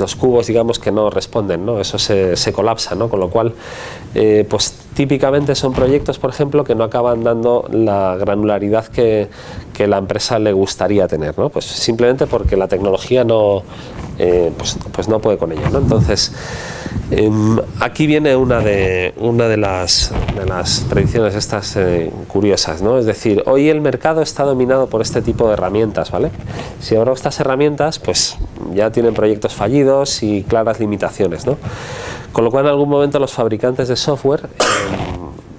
los cubos, digamos, que no responden, ¿no? Eso se colapsa, ¿no? Con lo cual, pues típicamente son proyectos, por ejemplo, que no acaban dando la granularidad que la empresa le gustaría tener, ¿no? Pues simplemente porque la tecnología no, pues no puede con ello, ¿no? Entonces, aquí viene una de las predicciones estas curiosas, ¿no? Es decir, hoy el mercado está dominado por este tipo de herramientas, ¿vale? Si ahora estas herramientas, pues ya tienen proyectos fallidos y claras limitaciones, ¿no? Con lo cual, en algún momento los fabricantes de software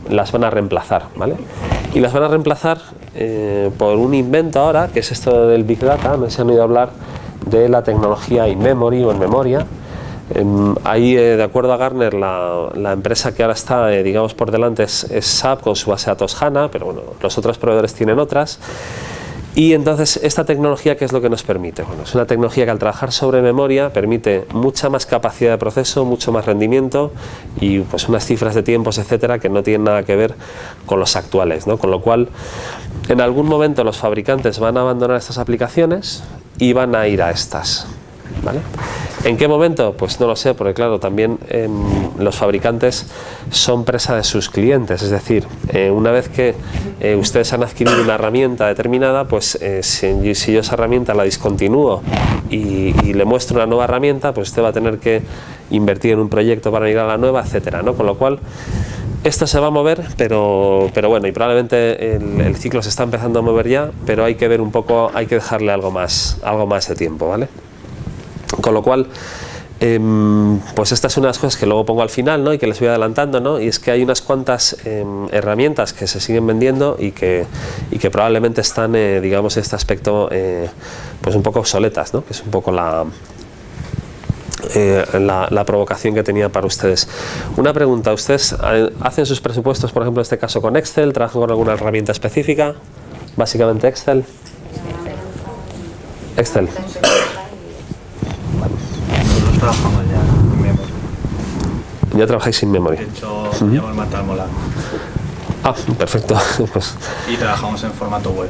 las van a reemplazar, ¿vale? Y las van a reemplazar por un invento ahora, que es esto del Big Data. No se han oído hablar de la tecnología in-memory o en memoria. Ahí, de acuerdo a Gartner, la empresa que ahora está, digamos, por delante es SAP con su base de datos HANA, pero bueno, los otros proveedores tienen otras. Y entonces, esta tecnología, ¿qué es lo que nos permite? Bueno, es una tecnología que al trabajar sobre memoria permite mucha más capacidad de proceso, mucho más rendimiento y pues unas cifras de tiempos, etcétera, que no tienen nada que ver con los actuales, ¿no? Con lo cual, en algún momento los fabricantes van a abandonar estas aplicaciones y van a ir a estas, ¿vale? ¿En qué momento? Pues no lo sé, porque claro, también los fabricantes son presa de sus clientes, es decir, una vez que ustedes han adquirido una herramienta determinada, pues si yo esa herramienta la discontinúo y le muestro una nueva herramienta, pues usted va a tener que invertir en un proyecto para ir a la nueva, etcétera, ¿no? Con lo cual, esto se va a mover, pero bueno, y probablemente el ciclo se está empezando a mover ya, pero hay que ver un poco, hay que dejarle algo más de tiempo, ¿vale? Con lo cual, pues esta es una de las cosas que luego pongo al final, ¿no? Y que les voy adelantando, ¿no? Y es que hay unas cuantas herramientas que se siguen vendiendo y que probablemente están, digamos, en este aspecto, pues un poco obsoletas, ¿no? Que es un poco la provocación que tenía para ustedes. Una pregunta, ¿ustedes hacen sus presupuestos, por ejemplo, en este caso con Excel? ¿Trabajan con alguna herramienta específica? Básicamente Excel. Excel. Nosotros trabajamos ya en memory. Ya trabajáis sin memory. De hecho, llevo el Matal Molar. Ah, perfecto. Pues, y trabajamos en formato web.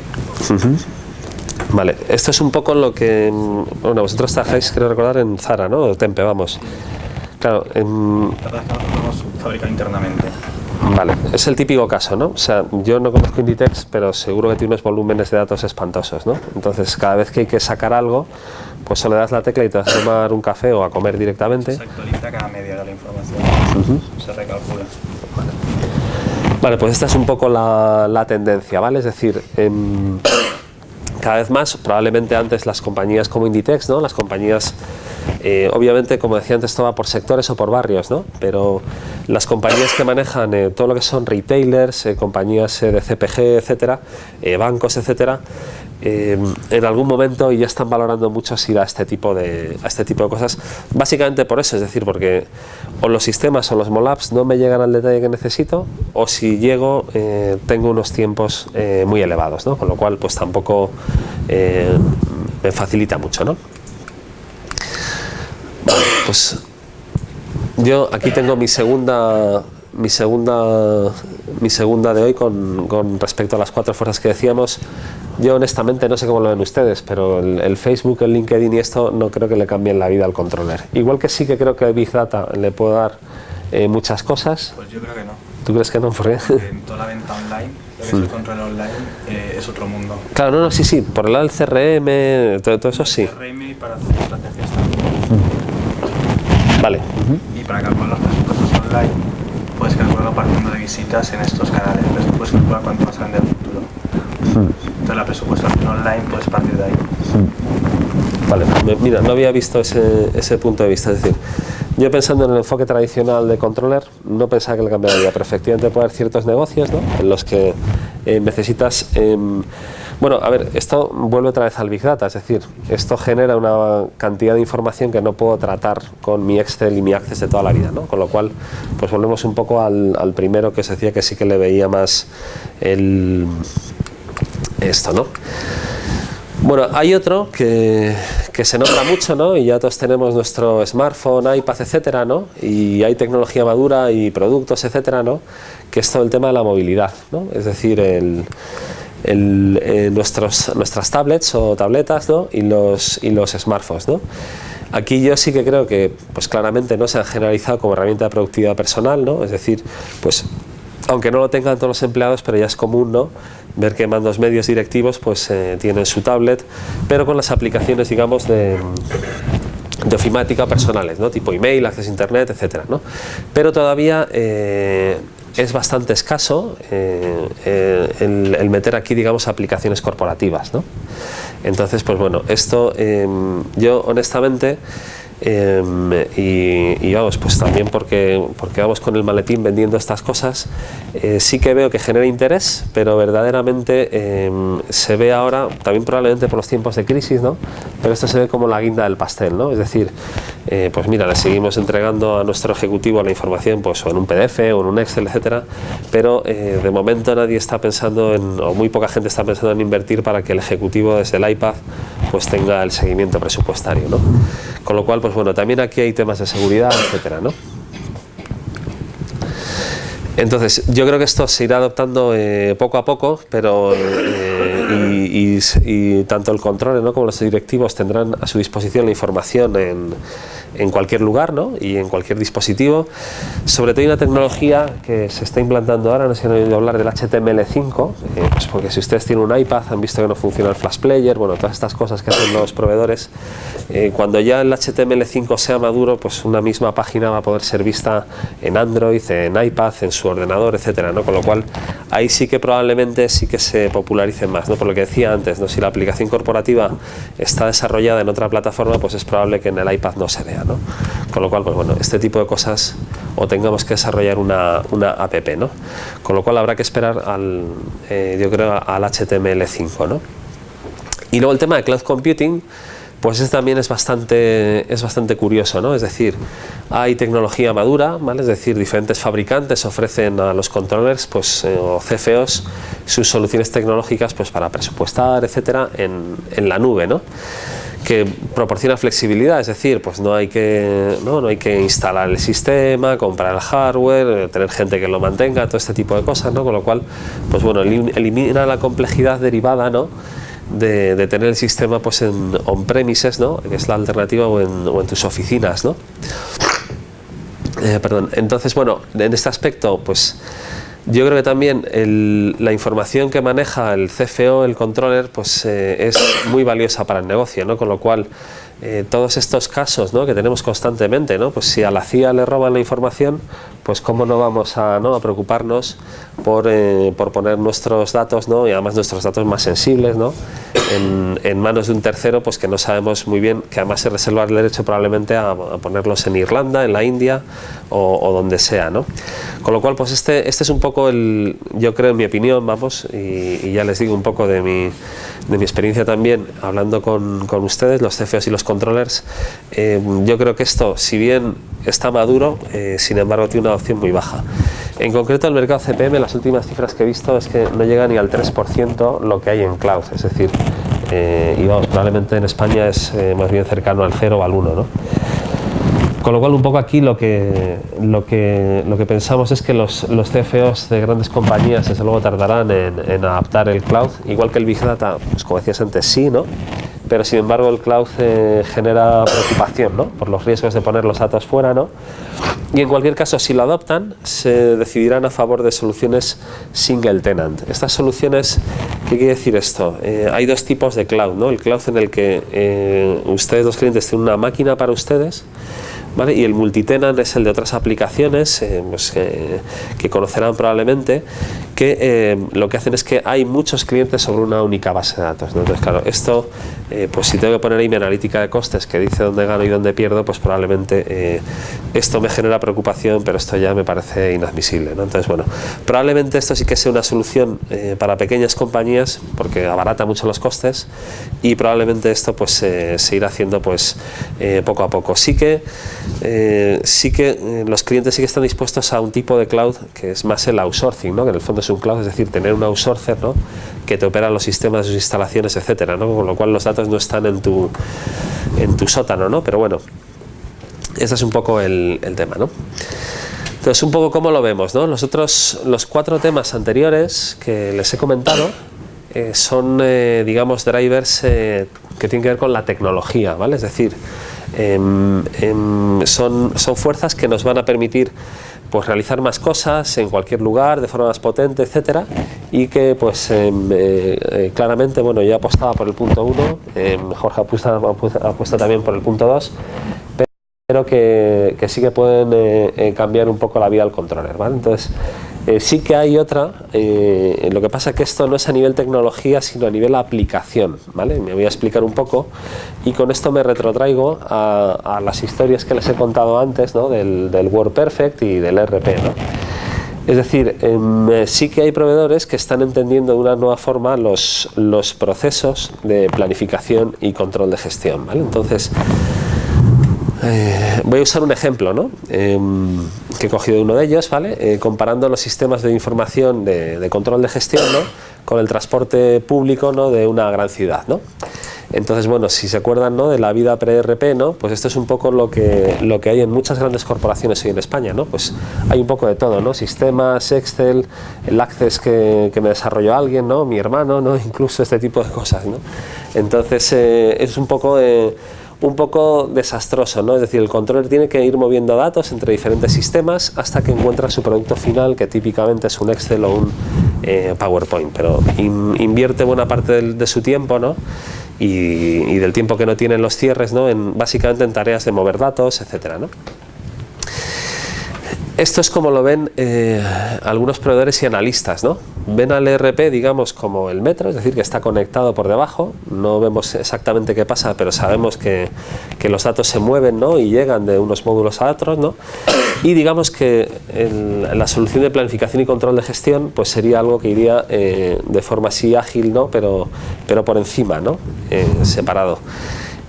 vale, esto es un poco lo que, bueno, vosotros trabajáis, creo recordar, en Zara, ¿no? O Tempe, vamos. Claro, La verdad es que nosotros hemos fabricado internamente. Vale, es el típico caso, ¿no? O sea, yo no conozco Inditex, pero seguro que tiene unos volúmenes de datos espantosos, ¿no? Entonces, cada vez que hay que sacar algo, pues solo le das la tecla y te vas a tomar un café o a comer directamente. Se actualiza cada media hora la información. Se recalcula. Vale, pues esta es un poco la tendencia, ¿vale? Es decir, cada vez más, probablemente antes las compañías como Inditex, ¿no? Las compañías, obviamente, como decía antes, todo va por sectores o por barrios, ¿no? Pero las compañías que manejan todo lo que son retailers, compañías de CPG, etcétera, bancos, etcétera, en algún momento ya están valorando mucho ir a este tipo de cosas, básicamente por eso, es decir, porque o los sistemas o los MOLAPs no me llegan al detalle que necesito, o si llego tengo unos tiempos muy elevados, ¿no? Con lo cual pues tampoco me facilita mucho, ¿no? Vale, pues yo aquí tengo mi segunda de hoy con respecto a las 4 fuerzas que decíamos. Yo honestamente no sé cómo lo ven ustedes, pero el Facebook, el LinkedIn y esto no creo que le cambien la vida al controller. Igual que sí que creo que Big Data le puede dar muchas cosas. Pues yo creo que no. ¿Tú crees que no? ¿Por qué? Porque en toda la venta online, lo que es el control online, es otro mundo. Claro, no, sí, por el lado del CRM, todo eso sí. CRM para hacer estrategias también. Vale. Y para calcular los presupuestos online, puedes calcularlo partiendo de visitas en estos canales. Entonces puedes calcular cuánto vas a vender en el futuro. Entonces la presupuestación online puedes partir de ahí. Vale, mira, no había visto ese punto de vista. Es decir, yo pensando en el enfoque tradicional de controller, no pensaba que le cambiara la vida, pero efectivamente puede haber ciertos negocios, ¿no? En los que necesitas... bueno, a ver, esto vuelve otra vez al Big Data, es decir, esto genera una cantidad de información que no puedo tratar con mi Excel y mi Access de toda la vida, ¿no? Con lo cual, pues volvemos un poco al primero que se decía que sí que le veía más esto, ¿no? Bueno, hay otro que se nombra mucho, ¿no? Y ya todos tenemos nuestro smartphone, iPad, etcétera, ¿no? Y hay tecnología madura y productos, etcétera, ¿no? Que es todo el tema de la movilidad, ¿no? Es decir, nuestras tablets o tabletas, ¿no? y los smartphones, ¿no? Aquí yo sí que creo que, pues claramente no se han generalizado como herramienta de productividad personal, ¿no? Es decir, pues aunque no lo tengan todos los empleados, pero ya es común, ¿no? Ver que mandos medios directivos pues tienen su tablet, pero con las aplicaciones, digamos, de ofimática personales, ¿no? Tipo email, acceso a internet, etcétera, ¿no? Pero todavía es bastante escaso el meter aquí, digamos, aplicaciones corporativas, ¿no? Entonces, pues bueno, esto yo honestamente y vamos, pues también porque vamos con el maletín vendiendo estas cosas, sí que veo que genera interés, pero verdaderamente se ve ahora, también probablemente por los tiempos de crisis, ¿no? Pero esto se ve como la guinda del pastel, ¿no? Es decir, pues mira, le seguimos entregando a nuestro ejecutivo la información pues o en un PDF o en un Excel, etcétera, pero de momento nadie está pensando o muy poca gente está pensando en invertir para que el ejecutivo desde el iPad pues tenga el seguimiento presupuestario, ¿no? Con lo cual, pues bueno, también aquí hay temas de seguridad, etcétera, ¿no? Entonces, yo creo que esto se irá adoptando poco a poco, pero y tanto el control, ¿no? como los directivos tendrán a su disposición la información en cualquier lugar, ¿no? y en cualquier dispositivo. Sobre todo hay una tecnología que se está implantando ahora, no sé si han oído hablar del HTML5, pues porque si ustedes tienen un iPad han visto que no funciona el Flash Player, bueno, todas estas cosas que hacen los proveedores, cuando ya el HTML5 sea maduro, pues una misma página va a poder ser vista en Android, en iPad, en su ordenador, etcétera, ¿no? Con lo cual ahí sí que probablemente sí que se popularice más, ¿no? Por lo que decía antes, ¿no? Si la aplicación corporativa está desarrollada en otra plataforma, pues es probable que en el iPad no se vea, ¿no? Con lo cual, pues bueno, este tipo de cosas o tengamos que desarrollar una app, ¿no? Con lo cual habrá que esperar yo creo al HTML5, ¿no? Y luego el tema de cloud computing, pues ese también es bastante curioso, ¿no? Es decir, hay tecnología madura, ¿vale? Es decir, diferentes fabricantes ofrecen a los controllers, pues, o CFOs, sus soluciones tecnológicas, pues, para presupuestar, etcétera, en la nube, ¿no? Que proporciona flexibilidad, es decir, pues no hay que instalar el sistema, comprar el hardware, tener gente que lo mantenga, todo este tipo de cosas, ¿no? Con lo cual, pues bueno, elimina la complejidad derivada, ¿no? de tener el sistema pues en on-premises, ¿no? Que es la alternativa, o en tus oficinas, ¿no? Perdón. Entonces, bueno, en este aspecto, pues Yo creo que también la información que maneja el CFO, el controller, pues es muy valiosa para el negocio, ¿no? Con lo cual, todos estos casos, ¿no?, que tenemos constantemente, ¿no?, pues si a la CIA le roban la información, pues cómo no vamos a preocuparnos por poner nuestros datos, ¿no?, y además nuestros datos más sensibles, ¿no?, en manos de un tercero, pues que no sabemos muy bien, que además se reserva el derecho probablemente a ponerlos en Irlanda, en la India o donde sea, ¿no? Con lo cual, pues este es un poco yo creo, en mi opinión, vamos, y ya les digo un poco de mi experiencia también, hablando con ustedes, los CFOs y los controllers, yo creo que esto, si bien está maduro, sin embargo tiene una adopción muy baja. En concreto, el mercado CPM, las últimas cifras que he visto es que no llega ni al 3% lo que hay en cloud, es decir, y vamos, probablemente en España es más bien cercano al 0 o al 1, ¿no? Con lo cual, un poco aquí lo que pensamos es que los CFOs de grandes compañías desde luego tardarán en adaptar el cloud, igual que el Big Data, pues como decías antes, sí, ¿no? Pero sin embargo el cloud genera preocupación, ¿no?, por los riesgos de poner los datos fuera, ¿no? Y en cualquier caso, si lo adoptan, se decidirán a favor de soluciones single tenant. Estas soluciones, ¿qué quiere decir esto? Hay dos tipos de cloud, ¿no? El cloud en el que ustedes, los clientes, tienen una máquina para ustedes, ¿vale? Y el multitenant es el de otras aplicaciones, pues, que conocerán probablemente, que lo que hacen es que hay muchos clientes sobre una única base de datos, ¿no? Entonces, claro, esto, pues si tengo que poner ahí mi analítica de costes que dice dónde gano y dónde pierdo, pues probablemente esto me genera preocupación, pero esto ya me parece inadmisible, ¿no? Entonces, bueno, probablemente esto sí que sea una solución para pequeñas compañías, porque abarata mucho los costes, y probablemente esto pues se irá haciendo pues poco a poco. Sí que los clientes sí que están dispuestos a un tipo de cloud que es más el outsourcing, ¿no?, que en el fondo es un cloud, es decir, tener un outsourcer, ¿no?, que te opera los sistemas, sus instalaciones, etcétera, ¿no?, con lo cual los datos no están en tu sótano, ¿no? Pero bueno, ese es un poco el tema, ¿no? Entonces, un poco cómo lo vemos, ¿no? Nosotros, los 4 temas anteriores que les he comentado son, digamos, drivers que tienen que ver con la tecnología, ¿vale? Es decir, son fuerzas que nos van a permitir pues realizar más cosas en cualquier lugar de forma más potente, etcétera, y que pues claramente, bueno, yo apostaba por el punto 1, Jorge apuesta también por el punto 2, pero que sí que pueden cambiar un poco la vida al controller, ¿vale? Entonces, sí que hay otra, lo que pasa es que esto no es a nivel tecnología, sino a nivel aplicación, ¿vale? Me voy a explicar un poco, y con esto me retrotraigo a las historias que les he contado antes, ¿no?, del WordPerfect y del ERP, ¿no? Es decir, sí que hay proveedores que están entendiendo de una nueva forma los procesos de planificación y control de gestión, ¿vale? Entonces, voy a usar un ejemplo, ¿no?, que he cogido de uno de ellos, ¿vale? Comparando los sistemas de información de control de gestión, ¿no?, con el transporte público, ¿no?, de una gran ciudad, ¿no? Entonces, bueno, si se acuerdan, ¿no?, de la vida pre-ERP, ¿no?, pues esto es un poco lo que hay en muchas grandes corporaciones hoy en España, ¿no? Pues hay un poco de todo, ¿no? Sistemas, Excel, el Access que me desarrolló alguien, ¿no?, mi hermano, ¿no?, incluso este tipo de cosas, ¿no? Entonces, es un poco desastroso, ¿no? Es decir, el controller tiene que ir moviendo datos entre diferentes sistemas hasta que encuentra su producto final, que típicamente es un Excel o un PowerPoint, pero invierte buena parte de su tiempo, ¿no?, y del tiempo que no tiene en los cierres, ¿no?, básicamente en tareas de mover datos, etcétera, ¿no? Esto es como lo ven algunos proveedores y analistas, ¿no? Ven al ERP, digamos, como el metro, es decir, que está conectado por debajo, no vemos exactamente qué pasa, pero sabemos que los datos se mueven, ¿no?, y llegan de unos módulos a otros, ¿no? Y digamos que la solución de planificación y control de gestión pues sería algo que iría de forma así ágil, ¿no?, pero por encima, ¿no?, separado.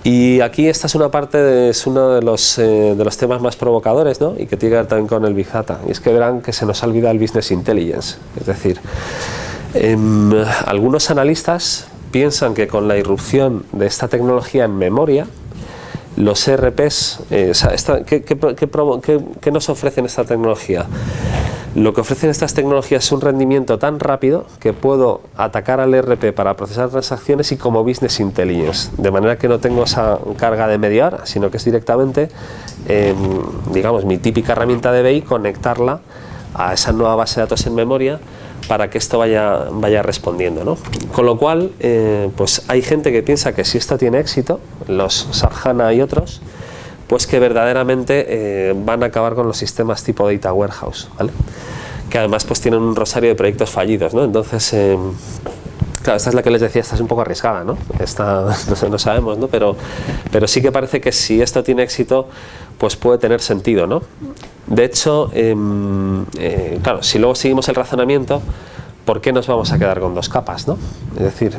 Y aquí esta es una parte, es uno de los temas más provocadores, ¿no?, y que tiene que ver también con el Big Data, y es que verán que se nos ha olvidado el Business Intelligence. Es decir, algunos analistas piensan que con la irrupción de esta tecnología en memoria, los ERPs, ¿qué nos ofrecen esta tecnología? Lo que ofrecen estas tecnologías es un rendimiento tan rápido que puedo atacar al ERP para procesar transacciones y como Business Intelligence, de manera que no tengo esa carga de mediar, sino que es directamente, digamos, mi típica herramienta de BI, conectarla a esa nueva base de datos en memoria para que esto vaya respondiendo, ¿no? Con lo cual, pues hay gente que piensa que si esto tiene éxito, los SAP HANA y otros, pues que verdaderamente van a acabar con los sistemas tipo Data Warehouse, ¿vale? Que además pues tienen un rosario de proyectos fallidos, ¿no? Entonces, claro, esta es la que les decía, esta es un poco arriesgada, ¿no? Esta no sabemos, ¿no? Pero sí que parece que si esto tiene éxito, pues puede tener sentido, ¿no? De hecho, claro, si luego seguimos el razonamiento, ¿por qué nos vamos a quedar con dos capas, ¿no? Es decir,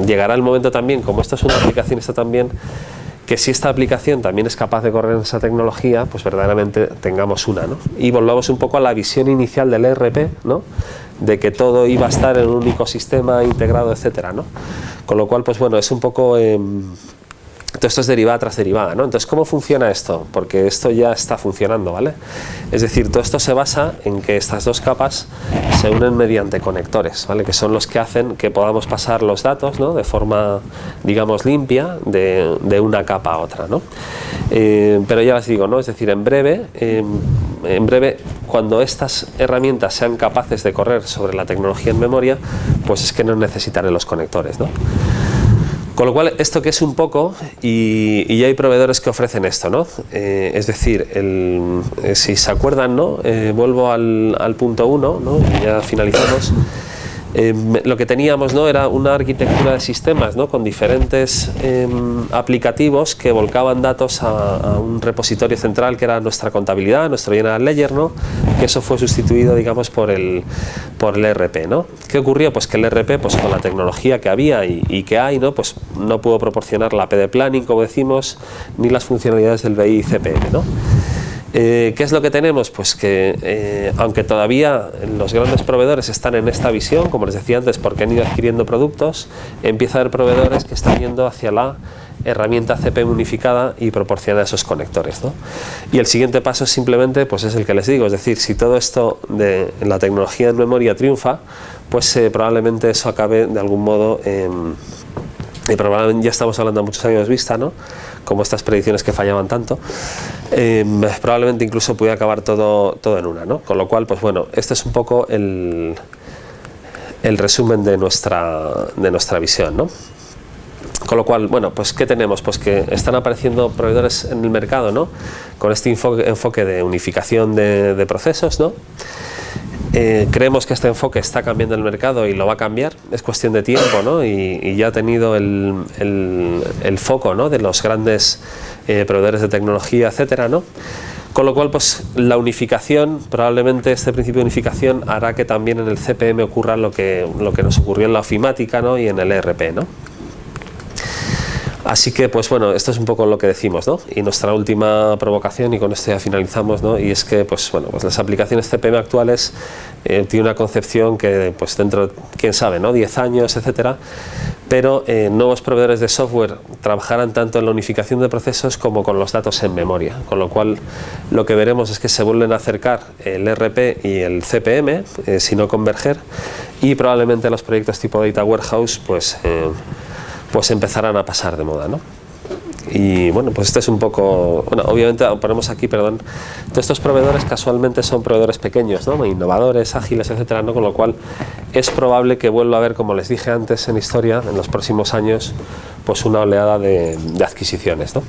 llegará el momento también, como esto es una aplicación, esto también, que si esta aplicación también es capaz de correr en esa tecnología, pues verdaderamente tengamos una, ¿no? Y volvamos un poco a la visión inicial del ERP, ¿no? De que todo iba a estar en un único sistema integrado, etcétera, ¿no? Con lo cual, pues bueno, es un poco... todo esto es derivada tras derivada, ¿no? Entonces, ¿cómo funciona esto? Porque esto ya está funcionando, ¿vale? Es decir, todo esto se basa en que estas dos capas se unen mediante conectores, ¿vale? Que son los que hacen que podamos pasar los datos, ¿no? De forma, digamos, limpia de una capa a otra, ¿no? Pero ya les digo, ¿no? Es decir, en breve, cuando estas herramientas sean capaces de correr sobre la tecnología en memoria, pues es que no necesitaré los conectores, ¿no? Con lo cual, esto que es un poco, y ya hay proveedores que ofrecen esto, ¿no? Es decir, si se acuerdan, ¿no? Vuelvo al punto 1, ¿no? Y ya finalizamos. Lo que teníamos, ¿no? Era una arquitectura de sistemas, ¿no? Con diferentes aplicativos que volcaban datos a un repositorio central que era nuestra contabilidad, nuestro General Ledger, ¿no? Que eso fue sustituido, digamos, por el ERP, ¿no? ¿Qué ocurrió? Pues que el ERP, pues con la tecnología que había y que hay, ¿no? Pues no pudo proporcionar la PD Planning, como decimos, ni las funcionalidades del BI y CPM, ¿no? ¿Qué es lo que tenemos? Pues que aunque todavía los grandes proveedores están en esta visión, como les decía antes, porque han ido adquiriendo productos, empieza a haber proveedores que están yendo hacia la herramienta CPM unificada y proporciona esos conectores, ¿no? Y el siguiente paso simplemente pues es el que les digo, es decir, si todo esto de la tecnología en memoria triunfa, pues probablemente eso acabe de algún modo y probablemente ya estamos hablando a muchos años vista, ¿no? Como estas predicciones que fallaban tanto, probablemente incluso pudiera acabar todo en una, ¿no? Con lo cual, pues bueno, este es un poco el resumen de nuestra visión, ¿no? Con lo cual, bueno, pues ¿qué tenemos? Pues que están apareciendo proveedores en el mercado, ¿no? Con este enfoque de unificación de procesos, ¿no? Creemos que este enfoque está cambiando el mercado y lo va a cambiar, es cuestión de tiempo, ¿no? Y ya ha tenido el foco, ¿no? De los grandes proveedores de tecnología, etcétera, ¿no? Con lo cual, pues la unificación, probablemente este principio de unificación hará que también en el CPM ocurra lo que nos ocurrió en la ofimática, ¿no? Y en el ERP, ¿no? Así que, pues bueno, esto es un poco lo que decimos, ¿no? Y nuestra última provocación, y con esto ya finalizamos, ¿no? Y es que, pues bueno, pues las aplicaciones CPM actuales tienen una concepción que, pues dentro, quién sabe, ¿no? 10 años, etcétera, pero nuevos proveedores de software trabajarán tanto en la unificación de procesos como con los datos en memoria, con lo cual lo que veremos es que se vuelven a acercar el ERP y el CPM, si no converger, y probablemente los proyectos tipo Data Warehouse, pues empezarán a pasar de moda, ¿no? Y bueno, pues este es un poco, bueno, obviamente ponemos aquí, perdón, todos estos proveedores casualmente son proveedores pequeños, ¿no? Innovadores, ágiles, etcétera, ¿no? Con lo cual es probable que vuelva a haber, como les dije antes en historia, en los próximos años, pues una oleada de adquisiciones, ¿no?